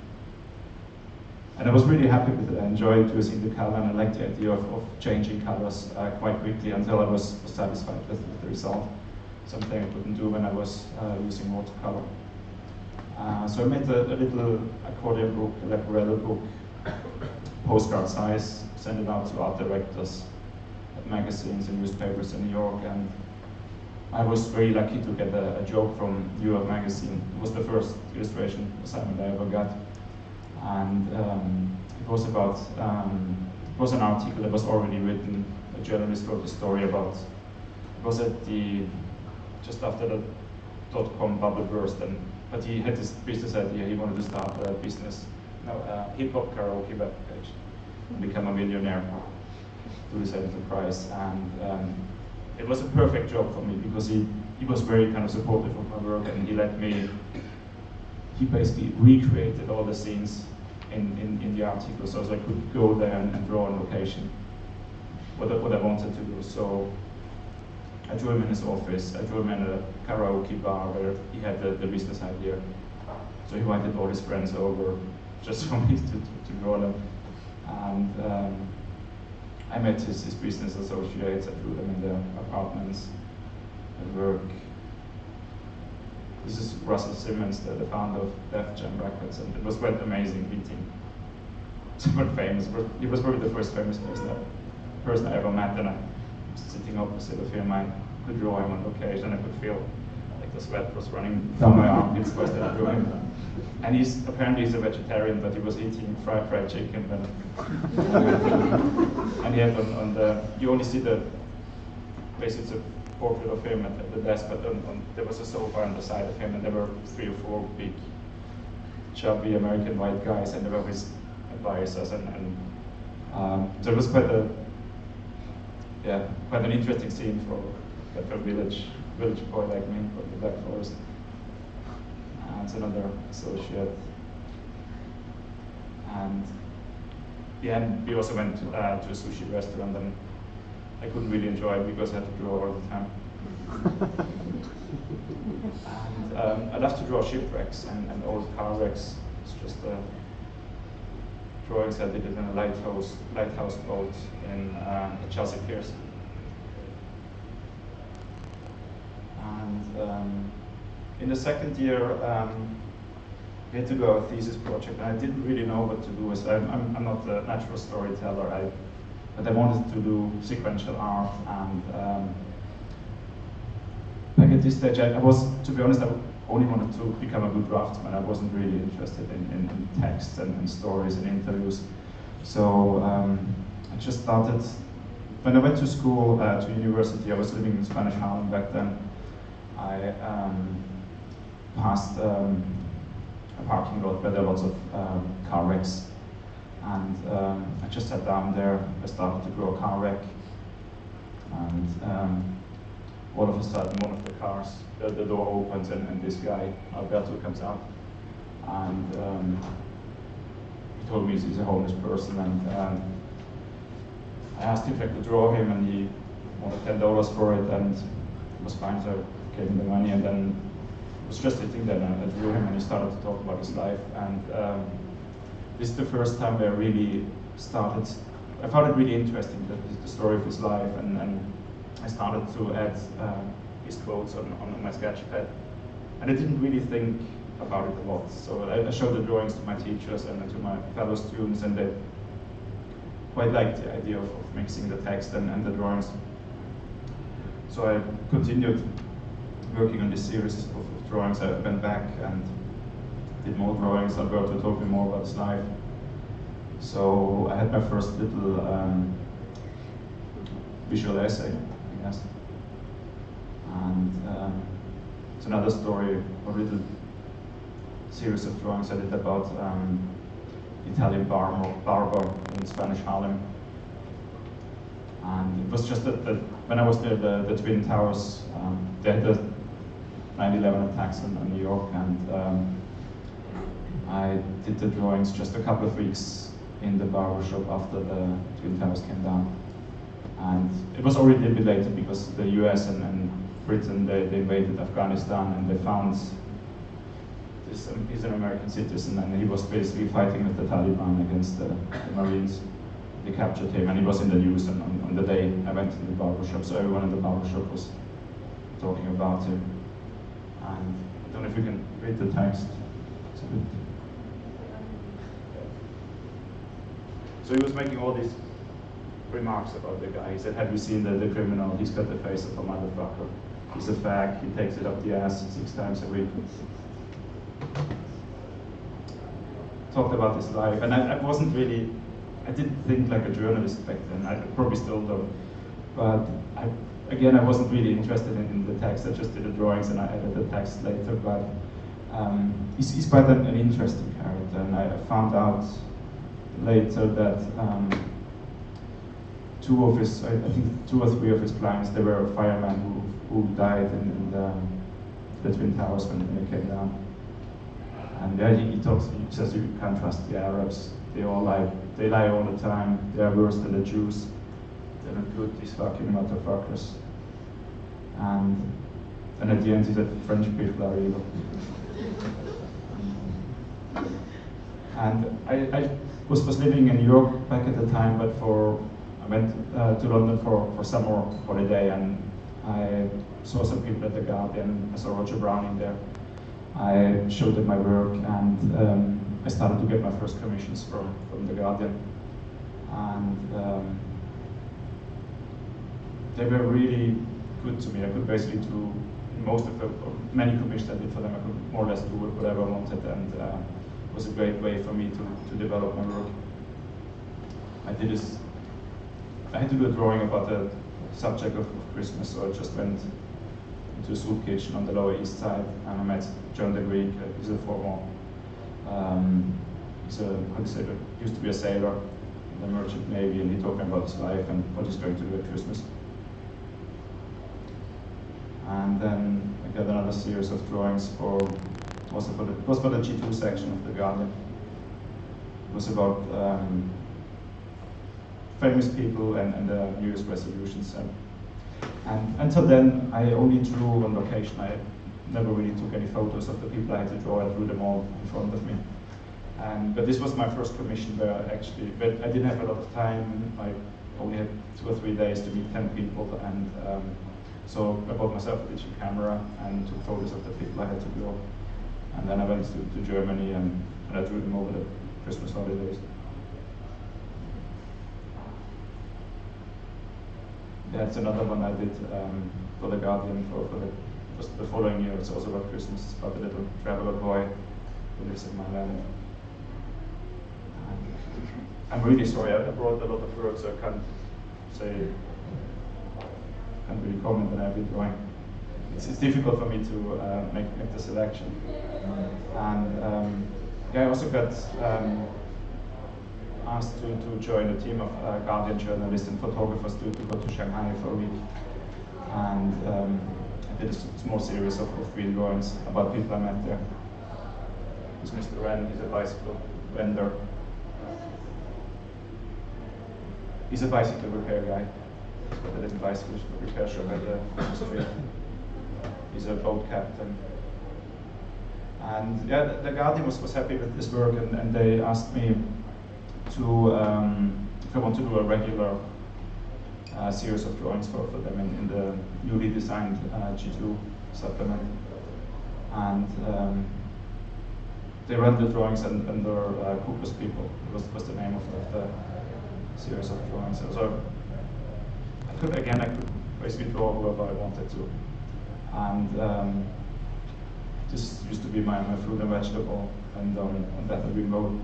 And I was really happy with it. I enjoyed using the color, and I liked the idea of changing colors quite quickly until I was satisfied with the result. Something I couldn't do when I was using watercolor. So I made a little accordion book, a leporello book, postcard size, sent it out to art directors at magazines and newspapers in New York, and I was very lucky to get a job from New York Magazine. It was the first illustration assignment I ever got, and it was about it was an article that was already written. A journalist wrote a story about. It was at just after the .com bubble burst, but he had this business idea. He wanted to start a business, hip hop karaoke web page, and become a millionaire through this enterprise. And it was a perfect job for me because he was very kind of supportive of my work, and he let me. He basically recreated all the scenes in the article, so I could go there and draw on location what I wanted to do. So I drew him in his office. I drew him in a karaoke bar where he had the business idea. So he invited all his friends over just for me to draw them. And I met his business associates. I drew them in their apartments at work. This is Russell Simmons, the founder of Def Jam Records, and it was quite amazing meeting someone famous. He was probably the first famous person I ever met, and I was sitting opposite of him. I could draw him on location. I could feel like the sweat was running down my armpits as I drew him. And apparently he's a vegetarian, but he was eating fried chicken. And he had you only see basically it's a portrait of him at the desk, but there was a sofa on the side of him, and there were 3 or 4 big, chubby American white guys, and they were his advisors, and so it was quite an interesting scene for a village boy like me from the Black Forest. It's another associate, and we also went to a sushi restaurant, and I couldn't really enjoy it because I had to draw all the time. And I love to draw shipwrecks and old car wrecks. It's just drawings I did in a lighthouse boat in Chelsea Piers. And in the second year, we had to do a thesis project, and I didn't really know what to do. I'm not a natural storyteller. but I wanted to do sequential art, and like at this stage, I was, to be honest, I only wanted to become a good draftsman. I wasn't really interested in texts and stories and interviews. So I just started, when I went to school, to university, I was living in Spanish Harlem back then. I passed a parking lot where there were lots of car wrecks. And I just sat down there, I started to draw a car wreck. And all of a sudden, one of the cars, the door opens, and this guy, Alberto, comes out. And he told me he's a homeless person, and I asked if I could draw him, and he wanted $10 for it, and it was fine, so I gave him the money, and then I was just sitting there, and I drew him, and he started to talk about his life. And this is the first time where I really started, I found it really interesting, the story of his life, and I started to add his quotes on my sketch pad. And I didn't really think about it a lot. So I showed the drawings to my teachers and to my fellow students, and they quite liked the idea of mixing the text and the drawings. So I continued working on this series of drawings. I went back and did more drawings. Alberto told me more about his life. So I had my first little visual essay, I guess. And it's another story, a little series of drawings I did about Italian barber in Spanish Harlem. And it was just that when I was there, the Twin Towers, they had the 9/11 attacks in New York, and I did the drawings just a couple of weeks in the barber shop after the Twin Towers came down. And it was already a bit later because the US and Britain, they invaded Afghanistan, and they found this, he's an American citizen, and he was basically fighting with the Taliban against the Marines. They captured him, and he was in the news, and on the day I went to the barber shop, so everyone in the barber shop was talking about him. And I don't know if you can read the text. It's a bit... So he was making all these remarks about the guy. He said, have you seen the criminal? He's got the face of a motherfucker. He's a fag, he takes it up the ass 6 times a week. Talked about his life, and I wasn't really, I didn't think like a journalist back then. I probably still don't, but again, I wasn't really interested in the text. I just did the drawings and I added the text later, but he's quite an interesting character, and I found out later that I think 2 or 3 of his clients, they were firemen who died in the Twin Towers when they came down. And he says you can't trust the Arabs. They all lie. They lie all the time. They are worse than the Jews. They're not good, these fucking motherfuckers. And at the end he said, French people are evil. And I was living in New York back at the time, but I went to London for summer holiday, and I saw some people at the Guardian. I saw Roger Browning there. I showed them my work, and I started to get my first commissions from the Guardian. And they were really good to me. I could basically do many commissions I did for them. I could more or less do whatever I wanted, and it was a great way for me to develop my work. I had to do a drawing about the subject of Christmas, so I just went into a soup kitchen on the Lower East Side, and I met John the Greek. He's a former, used to be a sailor in the Merchant Navy, and he told me about his life and what he's going to do at Christmas. And then I got another series of drawings it was for the G2 section of the Guardian. It was about famous people and New Year's resolutions. And until then, I only drew on location. I never really took any photos of the people I had to draw. I drew them all in front of me. But this was my first commission where but I didn't have a lot of time. I only had 2 or 3 days to meet 10 people, and so I bought myself a digital camera and took photos of the people I had to draw. And then I went to Germany, and I drew them over the Christmas holidays. Yeah, it's another one I did for the Guardian for just the following year. It's also about Christmas. It's about a little traveler boy who lives in my land. I'm really sorry, I brought a lot of work, so I can't really comment on every drawing. It's difficult for me to make the selection. And yeah, I also got asked to join a team of Guardian journalists and photographers to go to Shanghai for a week. And I did a small series of 3 drawings about people I met there. This is Mr. Ren, he's a bicycle vendor. He's a bicycle repair guy. He's got a little bicycle repair shop at the street. He's a boat captain. And yeah, the Guardian was happy with this work, and they asked me to, if I want to do a regular series of drawings for them in the newly designed G2 supplement. And they ran the drawings under Kugler's People. Was the name of the series of drawings. So I could basically draw whoever I wanted to. And this used to be my fruit and vegetable, and on Bethnal Green Road.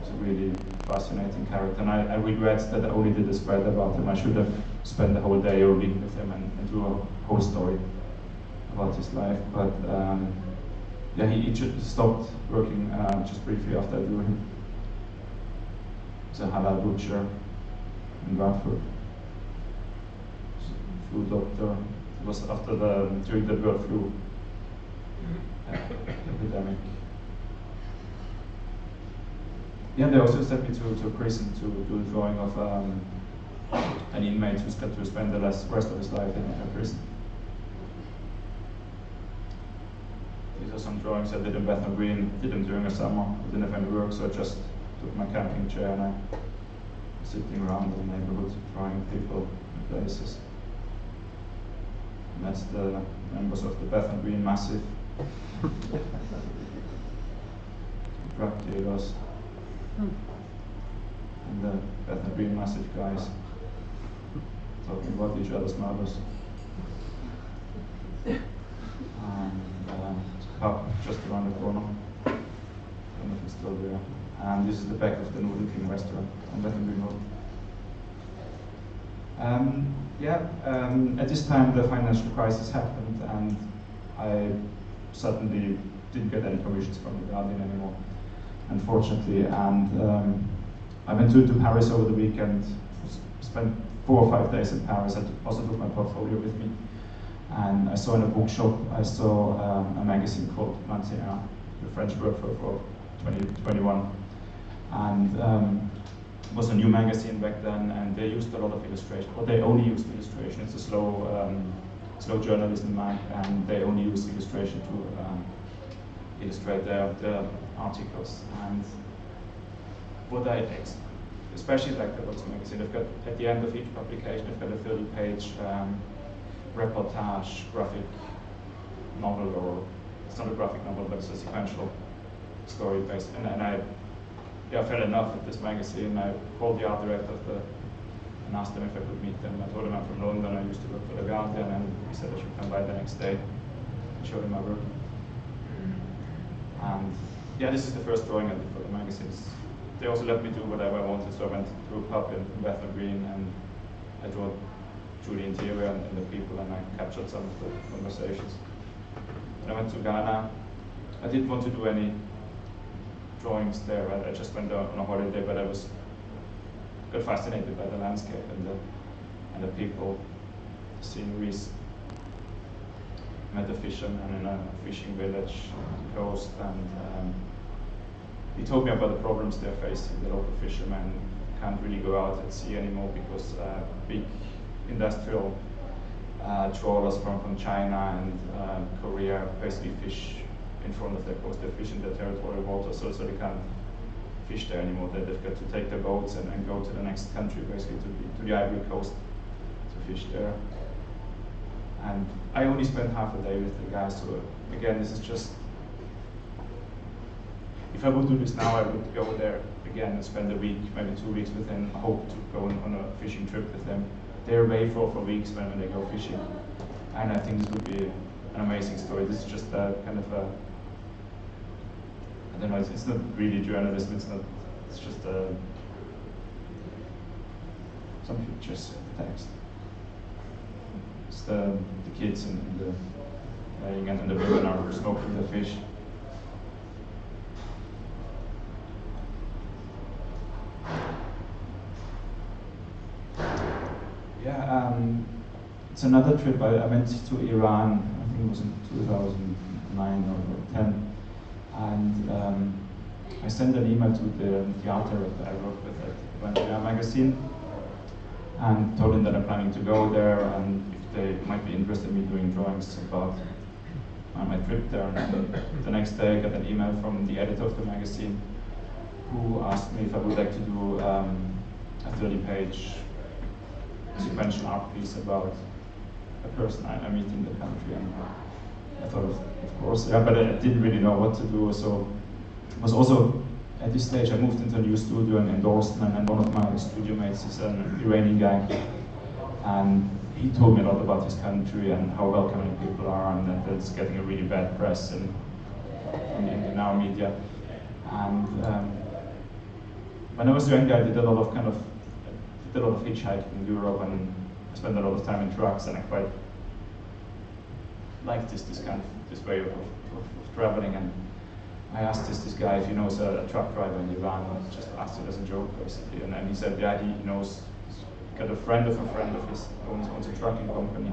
It's a really fascinating character, and I regret that I only did a spread about him. I should have spent the whole day or a week with him and do a whole story about his life. But yeah, he just stopped working just briefly after I drew him. He's a halal butcher in Bradford. Food doctor. It was after during the bird flu epidemic. Yeah, they also sent me to a prison to do a drawing of an inmate who's got to spend the rest of his life in a prison. These are some drawings I did in Bethnal Green. Did them during the summer. I didn't have any work, so I just took my camping chair and I was sitting around the neighborhood drawing people and places. And that's the members of the Bethnal Green Massive. Drug dealers. And the Bethnal Green Massive guys talking about each other's mothers. And pub just around the corner. I don't know if it's still there. And this is the back of the Noodle King restaurant on Bethnal Green Road. At this time the financial crisis happened, and I suddenly didn't get any commissions from the Guardian anymore, unfortunately. And I went to Paris over the weekend, spent 4 or 5 days in Paris. I also took my portfolio with me. And I saw in a bookshop, I saw a magazine called Untitled, the French word for 2021. And it was a new magazine back then, and they used a lot of illustration. Or they only used illustration. It's a slow journalism mag, and they only use illustration to illustrate their articles. And what I especially like about this magazine, they've got at the end of each publication, they've got a 30-page reportage graphic novel, or it's not a graphic novel, but it's a sequential story based. And I fell in love with this magazine. I called the art director and asked them if I could meet them. I told him I'm from London, I used to work for the Guardian, and he said I should come by the next day and show him my work. And yeah, this is the first drawing I did for the magazines. They also let me do whatever I wanted, so I went to a pub in Bethnal Green and I drew the interior and the people, and I captured some of the conversations. When I went to Ghana, I didn't want to do any drawings there. I just went on a holiday, but I got fascinated by the landscape and the people, the sceneries. I met a fisherman in a fishing village on the coast, and he told me about the problems they're facing. The local fishermen can't really go out at sea anymore because big industrial trawlers from China and Korea basically fish in front of their coast. They fish in their territorial waters, so they can't fish there anymore. They've got to take their boats and go to the next country, basically to the Ivory Coast to fish there. And I only spent half a day with the guys, so again, this is just, if I would do this now, I would go there again and spend a week, maybe 2 weeks with him, hope to go on a fishing trip with him. they're away for weeks when they go fishing. And I think this would be an amazing story. This is just a kind of a, I don't know, it's not really journalism, it's just some pictures, text. It's the kids and the playing, and the women are smoking the fish. Yeah, it's another trip. I went to Iran, I think it was in 2009 or 10, and I sent an email to the author that I worked with at Willa magazine, and told him that I'm planning to go there, and if they might be interested in me doing drawings about my trip there. And the next day I got an email from the editor of the magazine, who asked me if I would like to do a 30-page sequential art piece about a person I meet in the country. And I thought, of course, yeah, but I didn't really know what to do. So it was also, at this stage, I moved into a new studio and endorsed, and one of my studio mates is an Iranian guy. And he told me a lot about his country and how welcoming people are, and that it's getting a really bad press in our media. And when I was younger, I did a lot of hitchhiking in Europe, and I spent a lot of time in trucks, and I quite liked this way of traveling. And I asked this guy if he knows a truck driver in Iran. I just asked it as a joke, basically, and he said, yeah, he knows. He's got a friend of his owns a trucking company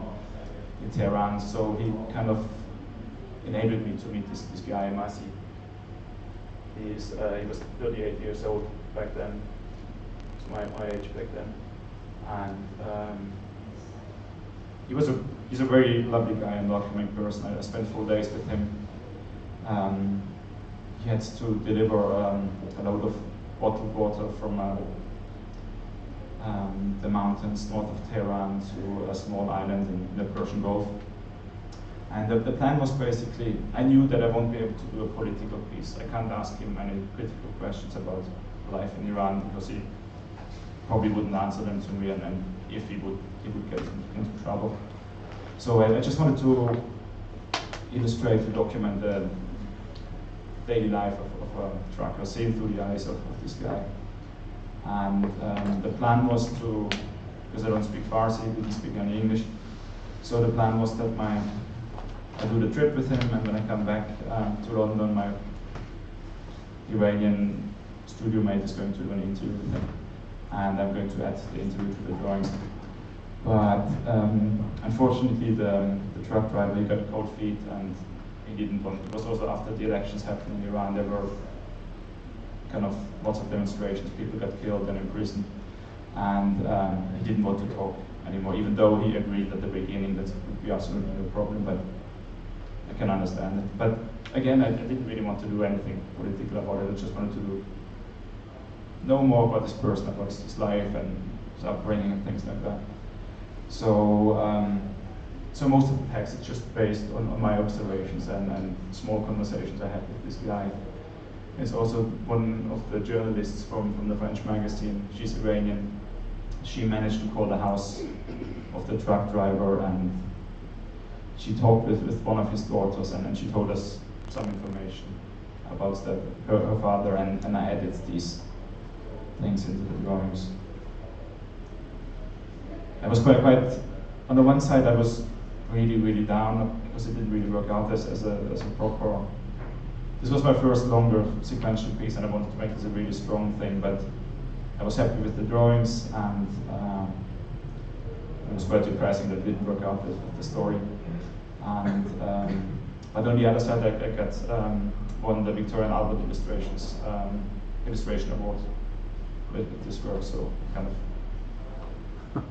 in Tehran. So he kind of enabled me to meet this guy, Masi. He was 38 years old back then. My age back then, and he's a very lovely guy and welcoming person. I spent 4 days with him. He had to deliver a load of bottled water from the mountains north of Tehran to a small island in the Persian Gulf. And the plan was basically, I knew that I won't be able to do a political piece. I can't ask him any critical questions about life in Iran, because he probably wouldn't answer them to me, and if he would get into trouble. So I just wanted to illustrate, to document the daily life of a trucker, seen through the eyes of this guy. And the plan was to, because I don't speak Farsi, I didn't speak any English, so the plan was that I do the trip with him, and when I come back to London, my Iranian studio mate is going to do an interview with him, and I'm going to add the interview to the drawings. But unfortunately, the truck driver, he got cold feet, and he didn't want. It was also after the elections happened in Iran. There were kind of lots of demonstrations. People got killed and imprisoned, and he didn't want to talk anymore. Even though he agreed at the beginning that would be absolutely no problem, but I can understand it. But again, I didn't really want to do anything political about it. I just wanted to know more about this person, about his life and his upbringing and things like that. So, so most of the text is just based on my observations and small conversations I had with this guy. It's also one of the journalists from the French magazine. She's Iranian. She managed to call the house of the truck driver, and she talked with one of his daughters, and she told us some information about her father, and I added these things into the drawings. I was quite, on the one side I was really down because it didn't really work out as a proper, this was my first longer sequential piece, and I wanted to make this a really strong thing, but I was happy with the drawings, and it was quite depressing that it didn't work out with the story. And but on the other side, I got won the Victorian Albert Illustrations Illustration Award with this work, so kind of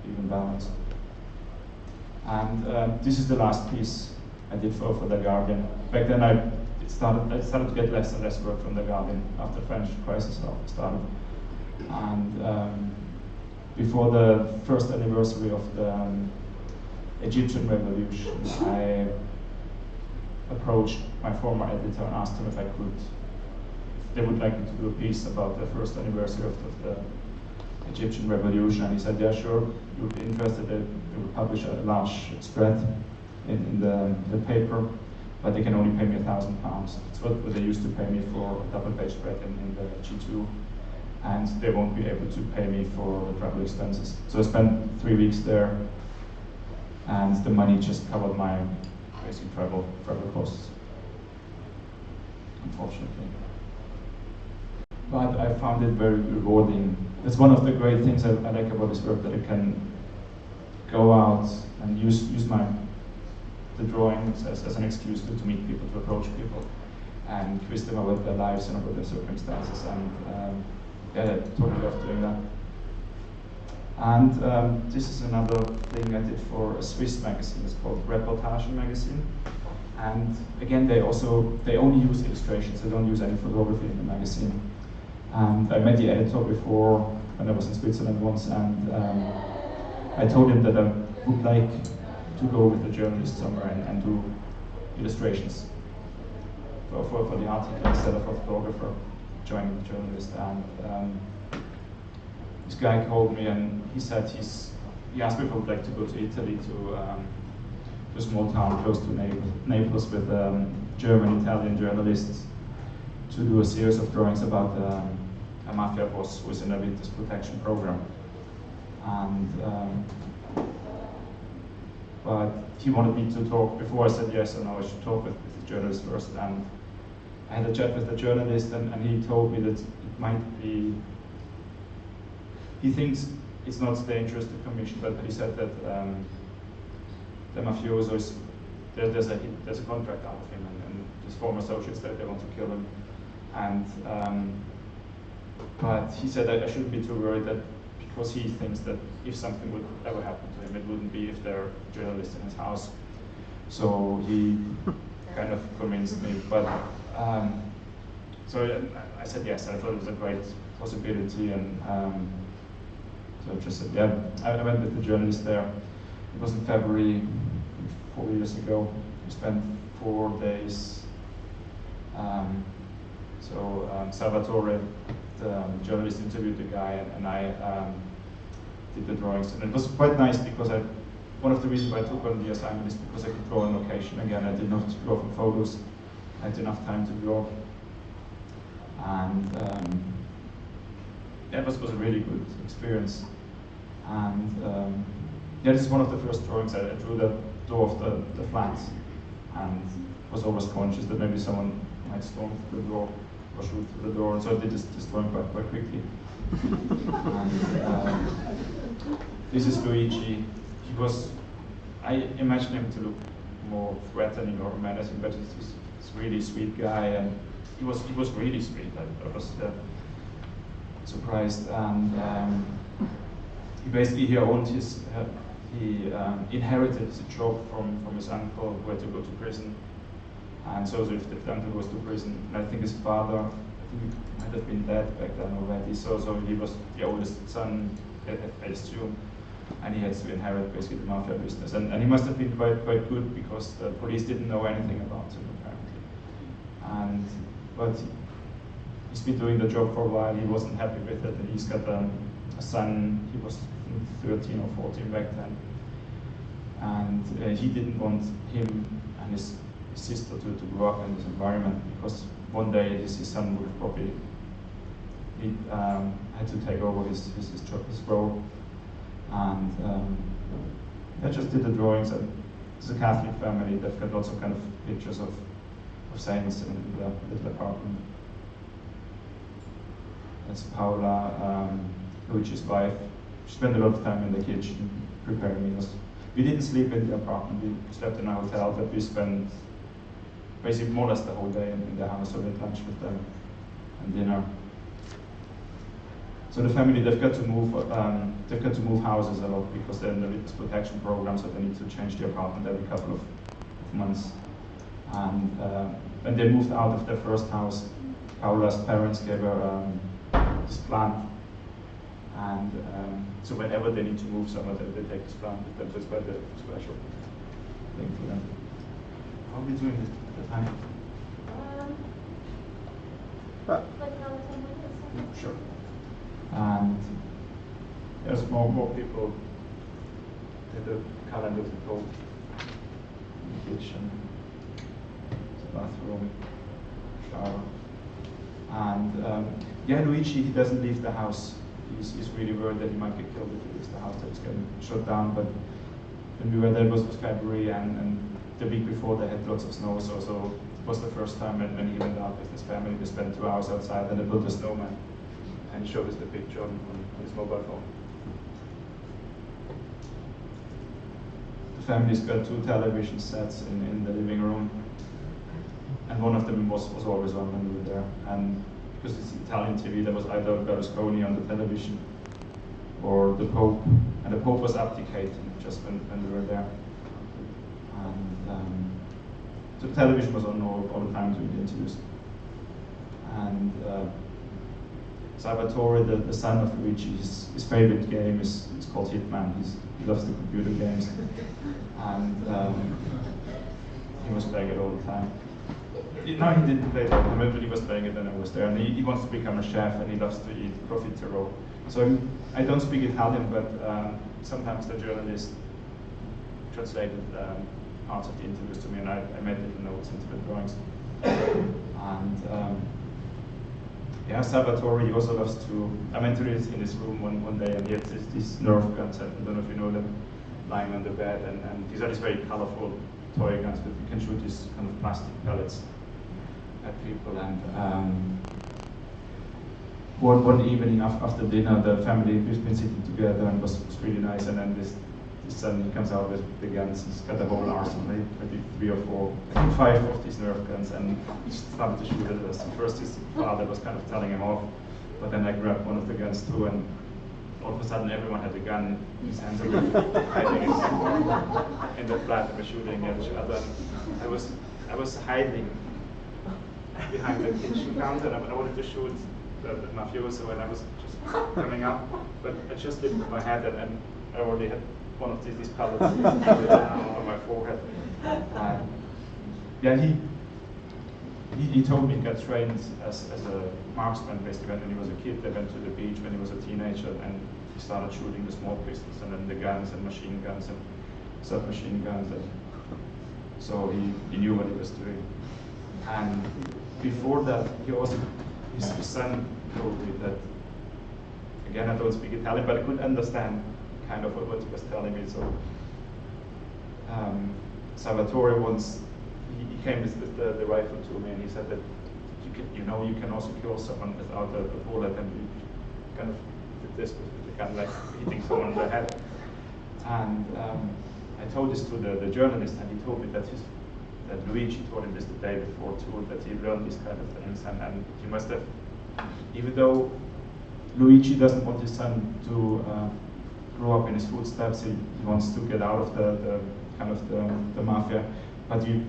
even balanced. And this is the last piece I did for The Guardian. Back then I started to get less and less work from The Guardian after the French crisis started. And before the first anniversary of the Egyptian revolution, I approached my former editor and asked him if they would like me to do a piece about the first anniversary of the Egyptian revolution, and he said, yeah, sure, you would be interested, they would publish a large spread in the paper, but they can only pay me £1,000. That's what they used to pay me for a double-page spread in the G2, and they won't be able to pay me for the travel expenses. So I spent 3 weeks there, and the money just covered my basic travel costs, unfortunately. But I found it very rewarding. That's one of the great things I like about this work, that I can go out and use the drawings as an excuse to meet people, to approach people, and quiz them about their lives and about their circumstances. And yeah, I totally love doing that. And this is another thing I did for a Swiss magazine. It's called Reportage magazine. And again, they only use illustrations. They don't use any photography in the magazine. And I met the editor before, when I was in Switzerland once, and I told him that I would like to go with a journalist somewhere and do illustrations for the article instead of a photographer joining the journalist. And this guy called me, and he said he asked me if I would like to go to Italy, to a small town close to Naples with German, Italian journalists, to do a series of drawings about a mafia boss who was in a witness protection program. And but he wanted me to talk. Before I said yes or no, I should talk with the journalist first. And I had a chat with the journalist, and he told me that it might be, he thinks it's not dangerous to commission, but he said that the mafiosos, there's a contract out of him, and his former associates, that they want to kill him. And but he said that I shouldn't be too worried, that because he thinks that if something would ever happen to him, it wouldn't be if there are journalists in his house. So he kind of convinced me. But so I said yes. I thought it was a great possibility, and so I just said yeah. I went with the journalist there. It was in February, 4 years ago. We spent 4 days. Salvatore, the journalist, interviewed the guy, and I did the drawings. And it was quite nice because one of the reasons why I took on the assignment is because I could draw on location. Again, I did not draw from photos. I had enough time to draw. And yeah, it was a really good experience. And yeah, this is one of the first drawings. I drew the door of the flat, and was always conscious that maybe someone might storm through the door or shoot through the door, and so I did this drawing quite quickly. And this is Luigi. I imagined him to look more threatening or menacing, but he's a really sweet guy, and he was really sweet. I was surprised, and he owned his. He inherited his job from his uncle, who had to go to prison. And so if the uncle goes to prison, and I think his father, might have been dead back then already. So he was the oldest son, I assume, and he had to inherit basically the mafia business. And he must have been quite good, because the police didn't know anything about him apparently. But he's been doing the job for a while. He wasn't happy with it, and he's got a son. He was 13 or 14 back then, and he didn't want him and his sister to grow up in this environment, because one day his son would probably had to take over his role. And I just did the drawings, and it's a Catholic family. They've got lots of kind of pictures of saints in the little apartment. That's Paola, Luigi's wife. She spent a lot of time in the kitchen preparing meals. We didn't sleep in the apartment. We slept in a hotel, but we spent basically more or less the whole day in the house. So we had lunch with them and dinner. So the family, they've got to move houses a lot, because they're in the witness protection program, so they need to change the apartment every couple of months. And when they moved out of their first house, Paola's parents gave her this plant. And so whenever they need to move somewhere, they take this plant with them. So it's quite a special thing for them. How are we doing this at the time? Like another 10 minutes. Sure. And there's more people in the calendars at home. Kitchen, bathroom, shower. And yeah, Luigi, he doesn't leave the house. He's really worried that he might get killed if he leaves the house, that he's getting shut down. But when we were there, it was February, and the week before they had lots of snow, so it was the first time when he went out with his family. They spent 2 hours outside and they built a snowman. And he showed us the picture on his mobile phone. The family's got 2 television sets in the living room. And one of them was always on when we were there. And because it's Italian TV, there was either Berlusconi on the television or the Pope. And the Pope was abdicating just when we were there. And so the television was on all the time during the interviews. And Salvatore, the son of Luigi, his favorite game is called Hitman. He loves the computer games. And he was playing it all the time. No, he didn't play that, but he was playing it when I was there. And he wants to become a chef, and he loves to eat profiterole. So I don't speak Italian, but sometimes the journalist translated parts of the interviews to me, and I made little notes into the drawings. And yeah, Salvatore, he also loves to. I went to in his room one day, and he had these Nerf guns. I don't know if you know them, lying on the bed, and these are these very colorful toy guns, but you can shoot these kind of plastic pellets at people. And one evening after dinner, the family, we've been sitting together, and it was really nice. And then this son, he comes out with the guns. He's got a whole arsenal, maybe 3 or 4, I think 5 of these Nerf guns, and he started to shoot at us. First, his father was kind of telling him off, but then I grabbed one of the guns too, and all of a sudden everyone had a gun. His hands were hiding in the flat, and were shooting at each other. I was hiding behind the kitchen counter, and I wanted to shoot the mafioso, and I was just coming up, but I just lifted my head, and I already had one of these pellets on my forehead. Yeah, he told me he got trained as a marksman basically when he was a kid. They went to the beach when he was a teenager, and he started shooting the small pistols, and then the guns and machine guns and submachine guns. And so he knew what he was doing. And before that, he also, his son told me that, again, I don't speak Italian, but I could understand kind of what he was telling me. So Salvatore once, he came with the rifle to me, and he said that you can also kill someone without a bullet, and you kind of did this with the gun, like hitting someone on the head. And I told this to the journalist, and he told me that Luigi told him this the day before too, that he learned these kind of things, and he must have, even though Luigi doesn't want his son to grow up in his footsteps, he wants to get out of the kind of the mafia, but he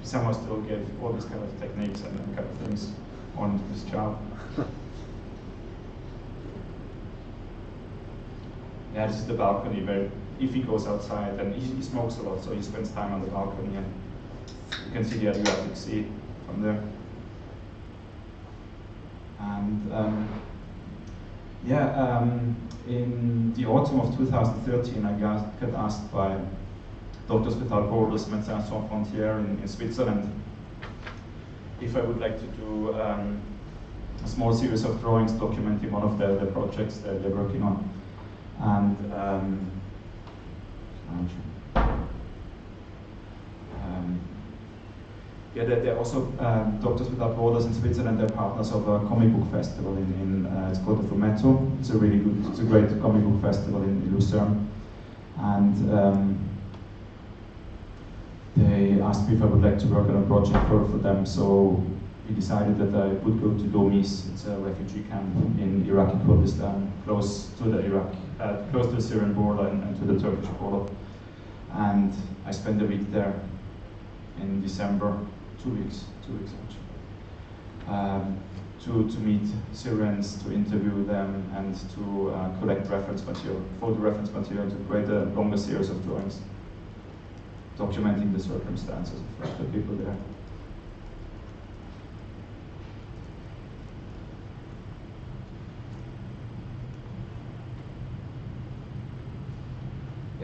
somehow still gave all these kind of techniques and kind of things on his child. Yeah, this is the balcony where if he goes outside, and he smokes a lot, so he spends time on the balcony, and you can see the Adriatic Sea from there. And in the autumn of 2013, I got asked by Doctors Without Borders, Médecins Sans Frontières in Switzerland, if I would like to do a small series of drawings documenting one of the projects that they're working on. And yeah, they're also Doctors Without Borders in Switzerland. They're partners of a comic book festival it's called the Fumetto. It's a great comic book festival in Lucerne. And they asked me if I would like to work on a project for them. So we decided that I would go to Domis. It's a refugee camp in Iraqi Kurdistan, close to the Syrian border and to the Turkish border. And I spent a week there in December, 2 weeks actually, to meet Syrians, to interview them, and to collect reference material, photo reference material, to create a longer series of drawings documenting the circumstances of the people there.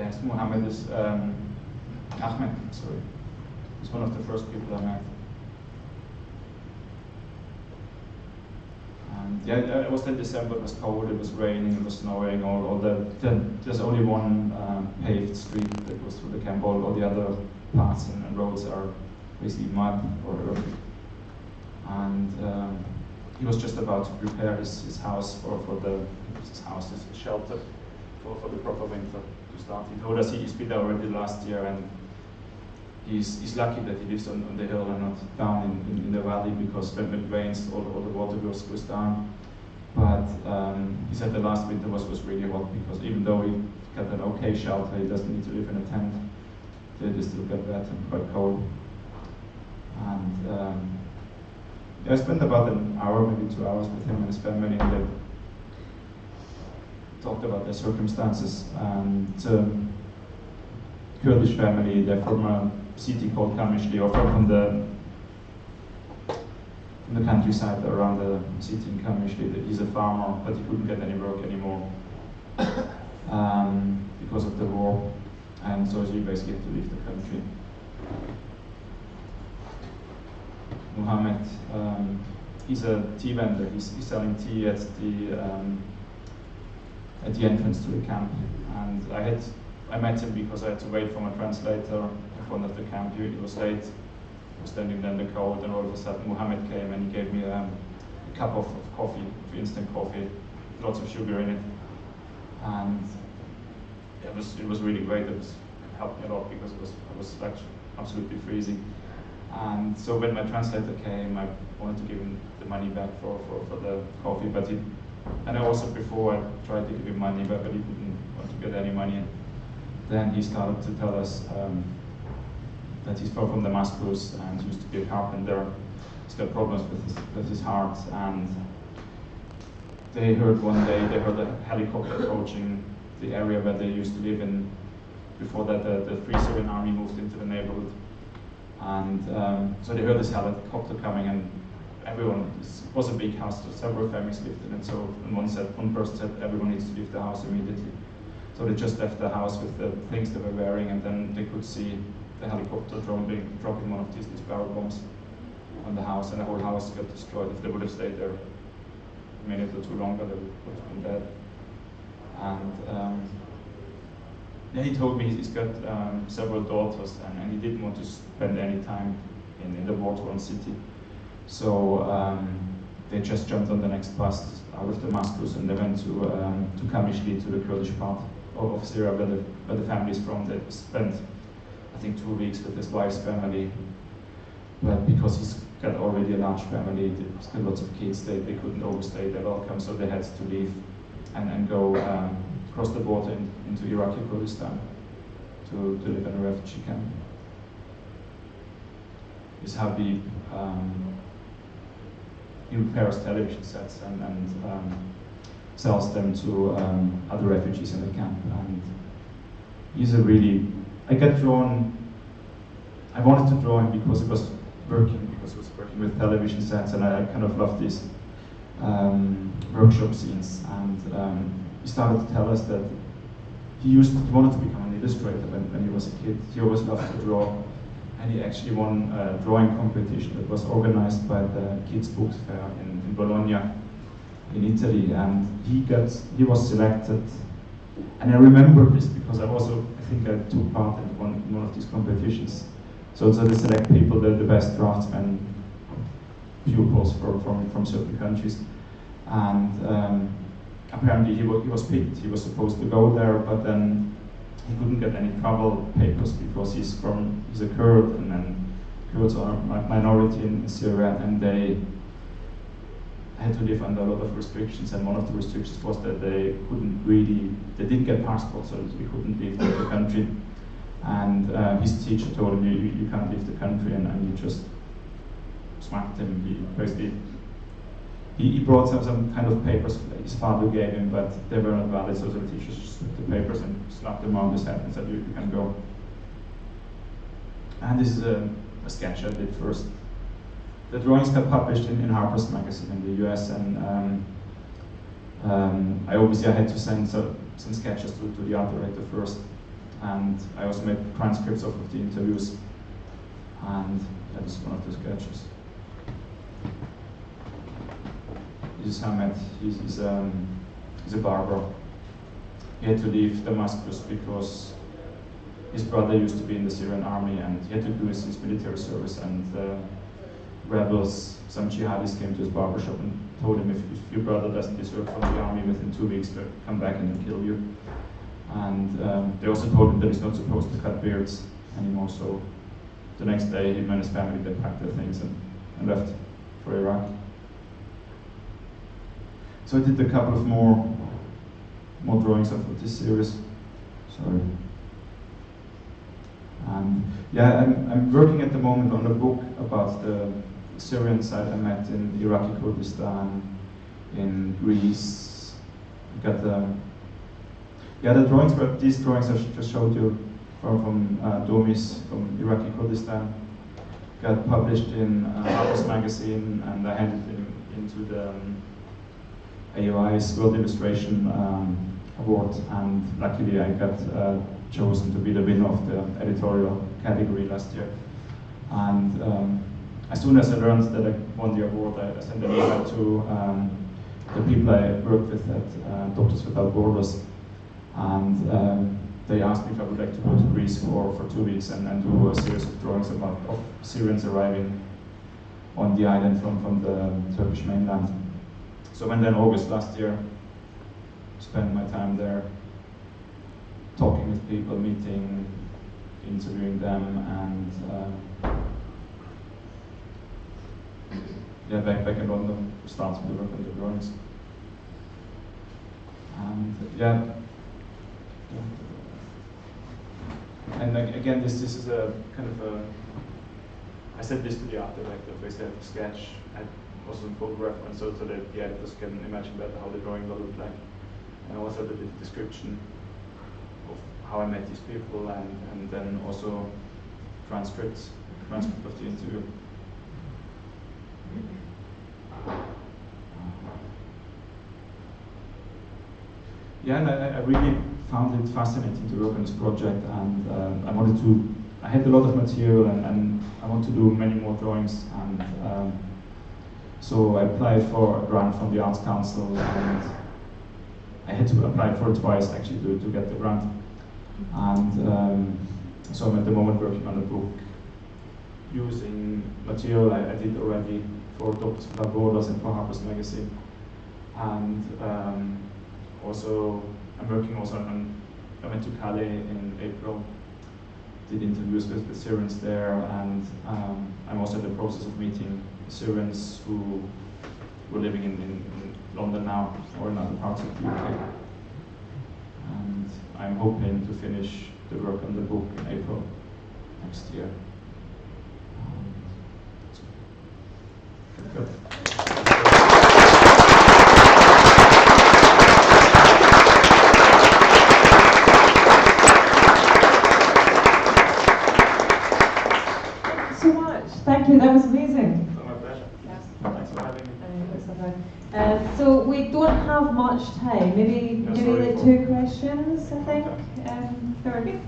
yes, Muhammad is, Ahmed, sorry. He's one of the first people I met. And yeah, it was in December, it was cold, it was raining, it was snowing, there's only one paved street that goes through the camp, all the other paths and roads are basically mud or earth. And he was just about to prepare his house his shelter for the proper winter to start. He told us he's been there already last year, and he's lucky that he lives on the hill and not down in the valley, because when it rains, all the water goes down. But he said the last winter was really hot, because even though he got an okay shelter, he doesn't need to live in a tent. They still get wet and quite cold. And I spent about an hour, maybe 2 hours with him and his family, and they talked about their circumstances. And Kurdish family, they're from a city called Kamishli, or from the countryside around the city in Kamishli. He's a farmer, but he couldn't get any work anymore because of the war, and so he basically had to leave the country. Muhammad, he's a tea vendor. He's selling tea at the entrance to the camp, and I met him because I had to wait for my translator in front of the camp. He was late. I was standing there in the cold, and all of a sudden Muhammad came and he gave me a cup of coffee, of instant coffee, lots of sugar in it, and it was really great. It helped me a lot because I was actually absolutely freezing. And so when my translator came, I wanted to give him the money back for the coffee, and I also before I tried to give him money back, but he didn't want to get any money. Then he started to tell us that he's from Damascus and he used to be a carpenter. He's got problems with his heart, and they heard one day a helicopter approaching the area where they used to live in. Before that, the Free Syrian Army moved into the neighborhood. And so they heard this helicopter coming, and everyone, it was a big house, so several families lived in it. So one person said everyone needs to leave the house immediately. So they just left the house with the things they were wearing, and then they could see the helicopter dropping one of these barrel bombs on the house, and the whole house got destroyed. If they would have stayed there a minute or two longer, they would have been dead. And then he told me he's got several daughters, and he didn't want to spend any time in the war-torn city. So they just jumped on the next bus out of Damascus, and they went to Kamishli, to the Kurdish part of Syria where the family is from. They spent, I think, 2 weeks with his wife's family. But because he's got already a large family, he's got lots of kids, they couldn't overstay their welcome, so they had to leave and go across the border into Iraqi Kurdistan to live in a refugee camp. Is how he repairs television sets and sells them to other refugees in the camp. And he's a really, I wanted to draw him because he was working with television sets, and I kind of love these workshop scenes. And he started to tell us that he wanted to become an illustrator when he was a kid. He always loved to draw, and he actually won a drawing competition that was organized by the Kids Books Fair in Bologna, in Italy, and he was selected. And I remember this because I think I took part in one of these competitions. So they select people, the best draftsmen, pupils from certain countries, and apparently he was picked. He was supposed to go there, but then he couldn't get any travel papers because he's a Kurd, and then Kurds are a minority in Syria, and they had to live under a lot of restrictions. And one of the restrictions was that they didn't get passports, so they couldn't leave the country. And his teacher told him, you can't leave the country, and he just smacked him. He brought some kind of papers that his father gave him, but they were not valid, so the teacher just took the papers and slapped them on his head and said, you can go. And this is a sketch I did first. The drawings got published in Harper's Magazine in the US, and I had to send some sketches to the art director first. and I also made transcripts of the interviews, and that is one of the sketches. This is Hamed. He's a barber. He had to leave Damascus because his brother used to be in the Syrian army, and he had to do his military service, and rebels, some jihadis, came to his barbershop and told him, if your brother doesn't desert from the army within 2 weeks, they'll come back and they'll kill you. And they also told him that he's not supposed to cut beards anymore, so the next day him and his family, they packed their things and left for Iraq. So I did a couple of more drawings of this series. Sorry. And yeah, I'm working at the moment on a book about the Syrian side I met in Iraqi Kurdistan, in Greece. Got the drawings, but these drawings I just showed you from Domis from Iraqi Kurdistan got published in Harper's Magazine, and I handed them into the AOI's World Illustration Award, and luckily I got chosen to be the winner of the editorial category last year. And as soon as I learned that I won the award, I sent an email to the people I worked with at Doctors Without Borders, and they asked me if I would like to go to Greece for 2 weeks and do a series of drawings of Syrians arriving on the island from the Turkish mainland. So I went there in August last year, spent my time there, talking with people, meeting, interviewing them, and yeah, back in London, starting to work on the drawings. And yeah, and again, this is a kind of a, I said this to the art director, basically I have a sketch, and also some photograph, and so that the editors can imagine better how the drawing will look like. And also the description of how I met these people, and then also transcript of the interview. Yeah, and I really found it fascinating to work on this project, and I had a lot of material, and I want to do many more drawings, and so I applied for a grant from the Arts Council, and I had to apply for it twice actually to get the grant. And so I'm at the moment working on a book using material I did already for Doctors Without Borders and for Harper's Magazine. And also I'm working also on, I went to Calais in April, did interviews with the Syrians there, and I'm also in the process of meeting Syrians who were living in London now, or in other parts of the UK. And I'm hoping to finish the work on the book in April next year. Good. So much. Thank you. That was amazing. My pleasure. Yes. Thanks for having me. So we don't have much time. Maybe Yeah, maybe sorry like for- 2 questions, I think. Karrie?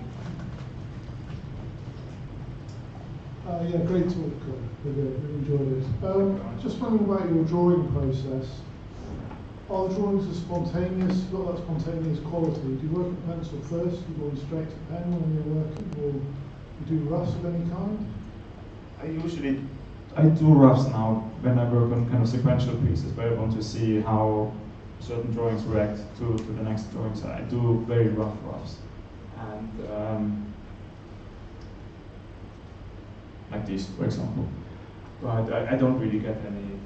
Yeah, great talk. Really enjoyed it. Just wondering about your drawing process. Are the drawings as spontaneous? Got that spontaneous quality? Do you work with pencil first? Do you go straight to pen when you're working, or you do roughs of any kind? I do roughs now when I work on kind of sequential pieces, where I want to see how certain drawings react to the next drawings. I do very rough roughs, and like these, for example. But I don't really get any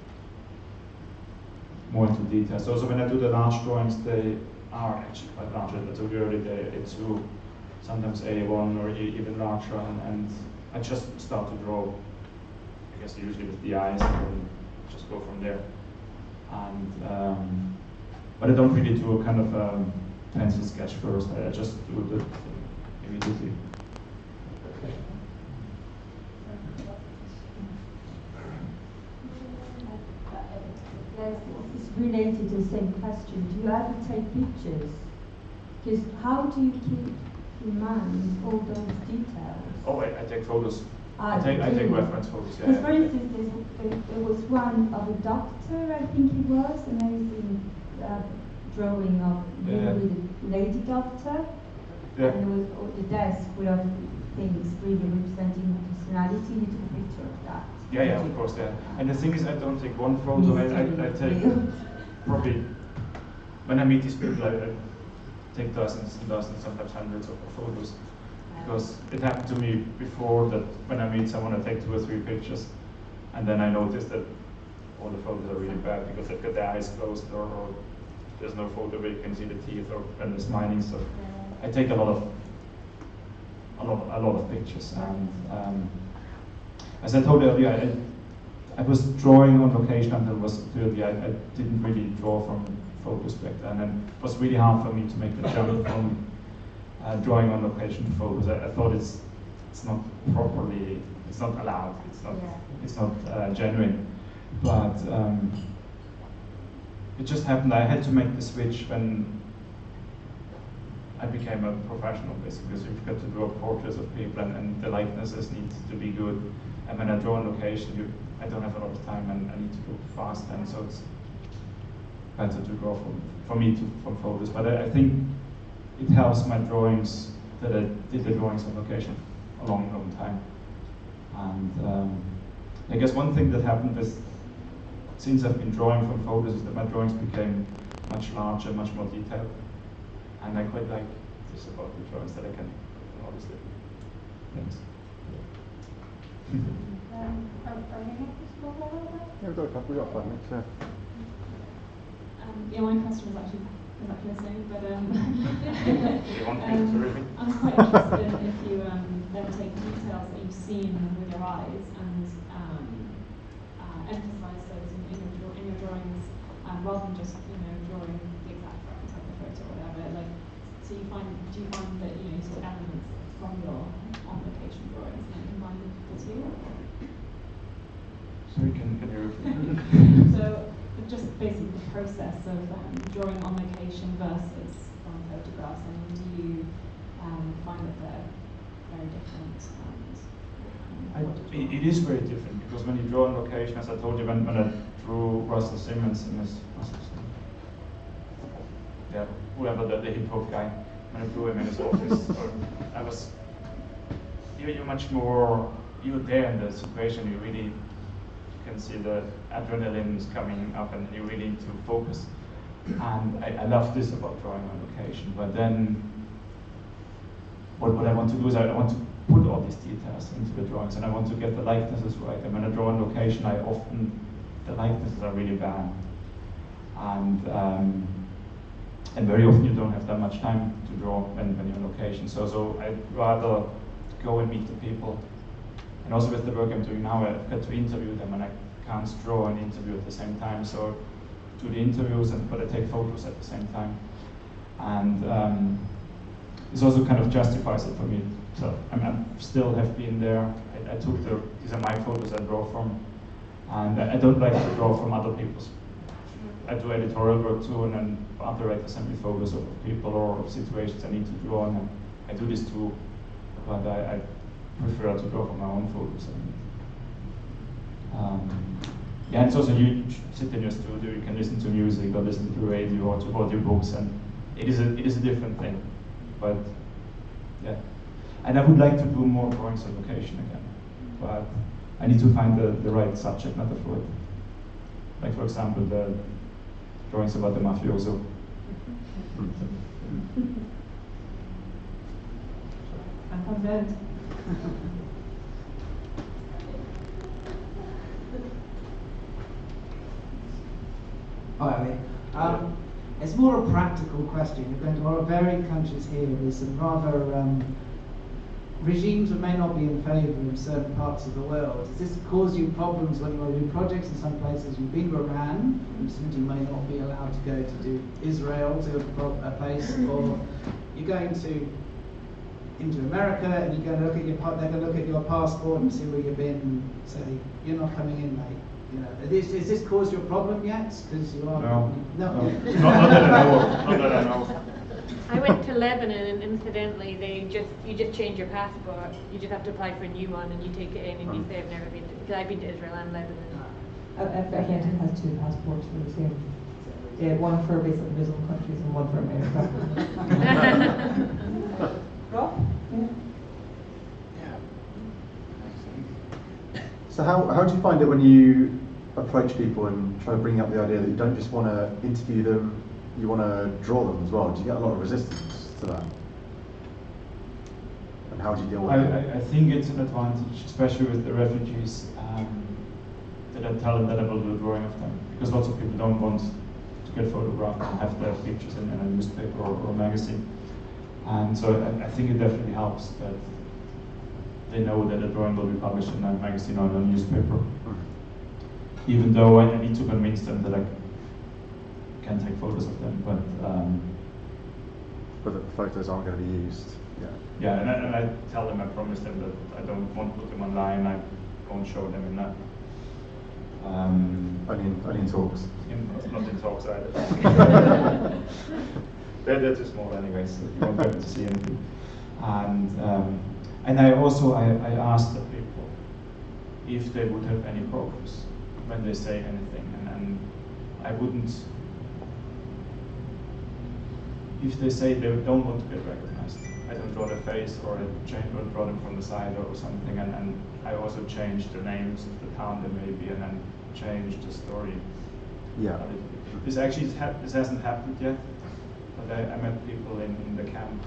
more into detail. So when I do the large drawings, they are actually quite large. That's a really A2, sometimes A1 or even larger, and I just start to draw. I guess usually with the eyes, and then just go from there. And but I don't really do a kind of pencil sketch first. I just do the thing immediately. Yes, it's related to the same question. Do you ever take pictures? Because how do you keep remind all those details? Oh, I take photos. Ah, I take you do. reference photos. Because Yeah. for instance, there was one of a doctor, I think it was, amazing drawing of you Yeah. with a lady doctor. Yeah. And there was the desk with other things really representing her personality. You took a picture of that. Yeah, of course, yeah. And the thing is, I don't take one photo. I take probably, when I meet these people, I take dozens and dozens, sometimes hundreds of photos. Because it happened to me before that when I meet someone, I take 2 or 3 pictures, and then I notice that all the photos are really bad because they've got their eyes closed, or there's no photo where you can see the teeth, or when they're smiling. So I take a lot of pictures, and as I told you earlier, I was drawing on location until it was 30. I didn't really draw from photos back then, and it was really hard for me to make the jump from drawing on location to photos. I thought it's not properly, it's not allowed, it's not genuine. But it just happened. I had to make the switch when I became a professional, basically, because you've got to draw portraits of people, and the likenesses need to be good. And when I draw on location, I don't have a lot of time, and I need to go fast, and so it's better to draw from photos. But I think it helps my drawings that I did the drawings on location a long time. And I guess one thing that happened is, since I've been drawing from photos, is that my drawings became much larger, much more detailed. And I quite like this about the drawings, that I can obviously. Thanks. Yeah, we've got 5 minutes, yeah. Yeah, my question was actually exactly the same, but I'm quite interested if you then take details that you've seen with your eyes and emphasize those in your drawings, rather than just drawing the exact replica of the photo or whatever. Like, so do you find that you sort of elements from your on location drawings and combine the two? Sorry, can you repeat? So just basically the process of drawing on location versus from photographs, and do you find that they're very different? It is very different, because when you draw on location, as I told you, when I drew Russell Simmons in his, whoever the hip hop guy, when I drew him in his office, I was, you're much more, you're there in the situation, you really can see the adrenaline is coming up, and you really need to focus. And I love this about drawing on location. But then what I want to do is I want to put all these details into the drawings, and I want to get the likenesses right. And when I draw on location, the likenesses are really bad. And very often you don't have that much time to draw when you're on location. So I'd rather go and meet the people. And also with the work I'm doing now, I've got to interview them, and I can't draw and interview at the same time. So do the interviews, but I take photos at the same time. And this also kind of justifies it for me. So I still have been there. I took these are my photos I draw from. And I don't like to draw from other people's. I do editorial work too, and then other writers send me photos of people or situations I need to draw on. And I do this too, but I prefer to draw from my own photos. Yeah, and it's also you sit in your studio, you can listen to music or listen to radio or to audiobooks, and it is a different thing. But yeah, and I would like to do more drawings on location again, but I need to find the right subject matter for it. Like, for example, the drawings about the mafioso. I'm convinced. Hi, Ali. It's more a practical question. You're going to our varied countries here with some rather regimes that may not be in favour in certain parts of the world. Does this cause you problems when you're doing projects in some places? You've been to Iran, you may not be allowed to go to do Israel, to a place, or you're going into America and you're going to look at they're going to look at your passport and see where you've been and say, you're not coming in, mate. Has this caused you a problem yet? Because you are No. Not that I know of. Not that I know of. I went to Lebanon, and incidentally, you just change your passport. You just have to apply for a new one, and you take it in, and you say I've never been to. Because I've been to Israel and Lebanon. A friend has 2 passports for the same. Yeah, one for basically Muslim countries and one for America. Rob? Yeah. So how do you find it when you approach people and try to bring up the idea that you don't just want to interview them, you want to draw them as well? Do you get a lot of resistance to that? And how do you deal with it? I think it's an advantage, especially with the refugees, that I tell them that I will do a drawing of them. Because lots of people don't want to get photographed and have their pictures in a newspaper or a magazine. And so I think it definitely helps that they know that a drawing will be published in a magazine or a newspaper. Even though I need to convince them that I can take photos of them, but the photos aren't going to be used. Yeah, and I tell them, I promise them that I don't want to put them online. I won't show them in that. Only in talks. Not in talks either. they're too small anyway, so you won't be able to see anything. And I also I asked the people if they would have any problems when they say anything, and I wouldn't. If they say they don't want to get recognized, I don't draw their face or draw them from the side or something, and I also change the names of the town they may be, and then change the story. Yeah. This hasn't happened yet, but I met people in the camp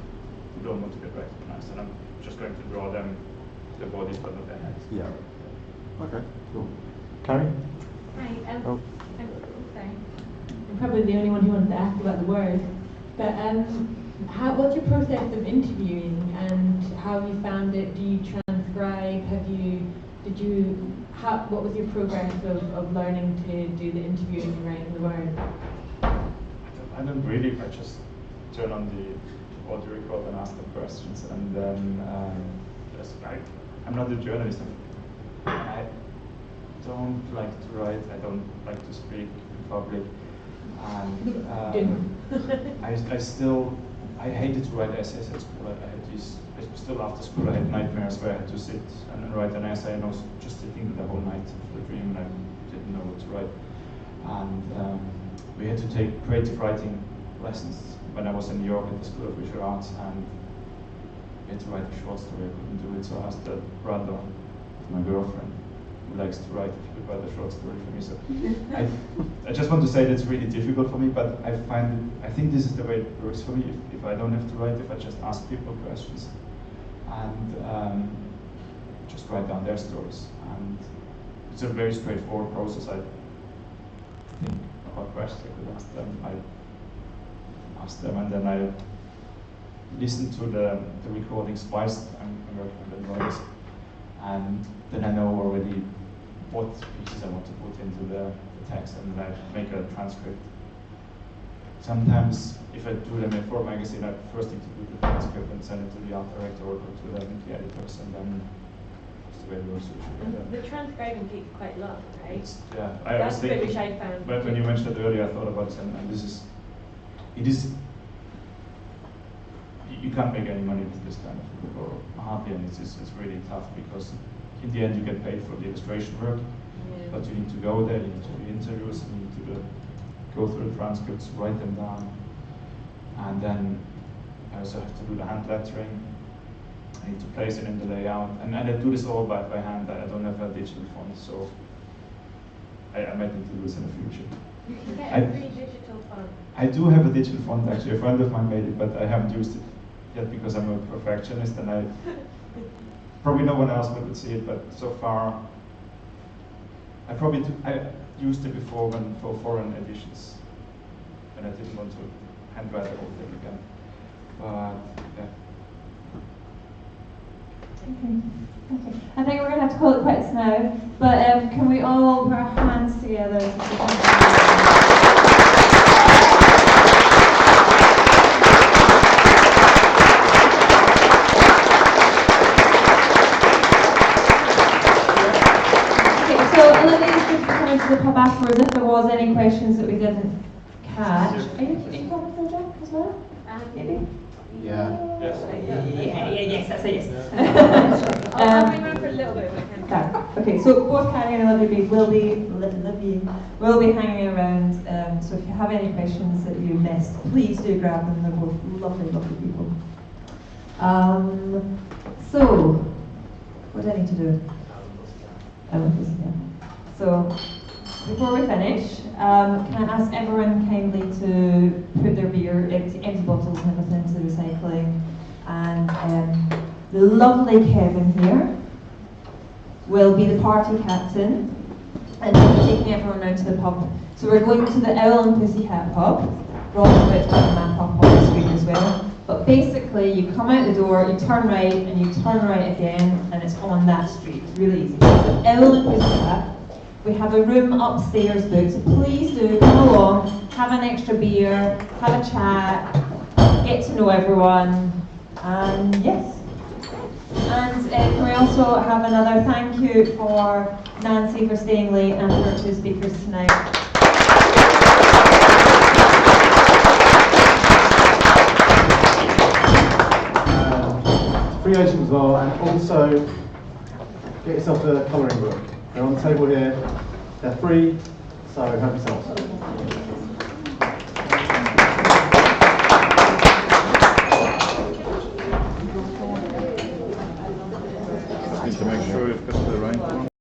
who don't want to get recognized, and I'm just going to draw them, their bodies but not their heads. Yeah. Okay, cool. Karrie? Hi, sorry. I'm probably the only one who wanted to ask about the word. But what's your process of interviewing, and how have you found it? Do you transcribe? What was your progress of learning to do the interviewing and writing the word? I don't really. I just turn on the audio record and ask them questions, and then I'm not a journalist. I don't like to write. I don't like to speak in public. And I hated to write essays at school. Still after school I had nightmares where I had to sit and write an essay, and I was just sitting the whole night of the dream, and I didn't know what to write. And we had to take creative writing lessons when I was in New York at the School of Visual Arts, and we had to write a short story. I couldn't do it, so I asked the brother of my girlfriend, who likes to write, if you could write a short story for me. So I just want to say that's really difficult for me, but I think this is the way it works for me. If I don't have to write, if I just ask people questions and just write down their stories. And it's a very straightforward process. I think about questions I could ask them. I ask them, and then I listen to the recordings twice. I'm working on the noise, and then I know already what pieces I want to put into the text, and then I make a transcript. Sometimes, if I do them for a magazine, I first need to do the transcript and send it to the art director or to the editors, and then it's the way it works. The transcribing takes quite long, right? Yeah, That's the bit which I found. But when you mentioned it earlier, I thought about it, and it is. You can't make any money with this kind of work, or hardly, and it's really tough, because in the end you get paid for the illustration work, but you need to go there, you need to do interviews, you need to go through the transcripts, write them down, and then I also have to do the hand lettering. I need to place it in the layout, and I do this all by hand. I don't have a digital font, so I might need to do this in the future. You can get a free digital font. I do have a digital font, actually. A friend of mine made it, but I haven't used it yet because I'm a perfectionist, and probably no one else would see it, but so far I used it before for foreign editions, and I didn't want to handwrite the whole thing again. But yeah. Okay. I think we're going to have to call it quits now, but can we all put our hands together? So Olivia's just coming to the pub afterwards if there was any questions that we didn't catch. Are you coming for a drink as well? I maybe? Yeah. Yes, that's a yes. I'll hang around for a little bit. Okay, so both Karrie and Olivier will be hanging around. So if you have any questions that you missed, please do grab them. They're both lovely, lovely people. So, what do I need to do? So, before we finish, can I ask everyone kindly to put their beer, empty bottles and everything into the recycling? And the lovely Kevin here will be the party captain, and he'll be taking everyone round to the pub. So we're going to the Owl and Pussycat pub. We're also about to put the map up on the screen as well. But basically, you come out the door, you turn right, and you turn right again, and it's on that street. It's really easy. So Owl and Pussycat. We have a room upstairs booked, so please do come along, have an extra beer, have a chat, get to know everyone, and yes. And can we also have another thank you for Nancy for staying late and for our two speakers tonight. Free agent as well, and also get yourself a colouring book. They're on the table here. They're free, so help yourselves.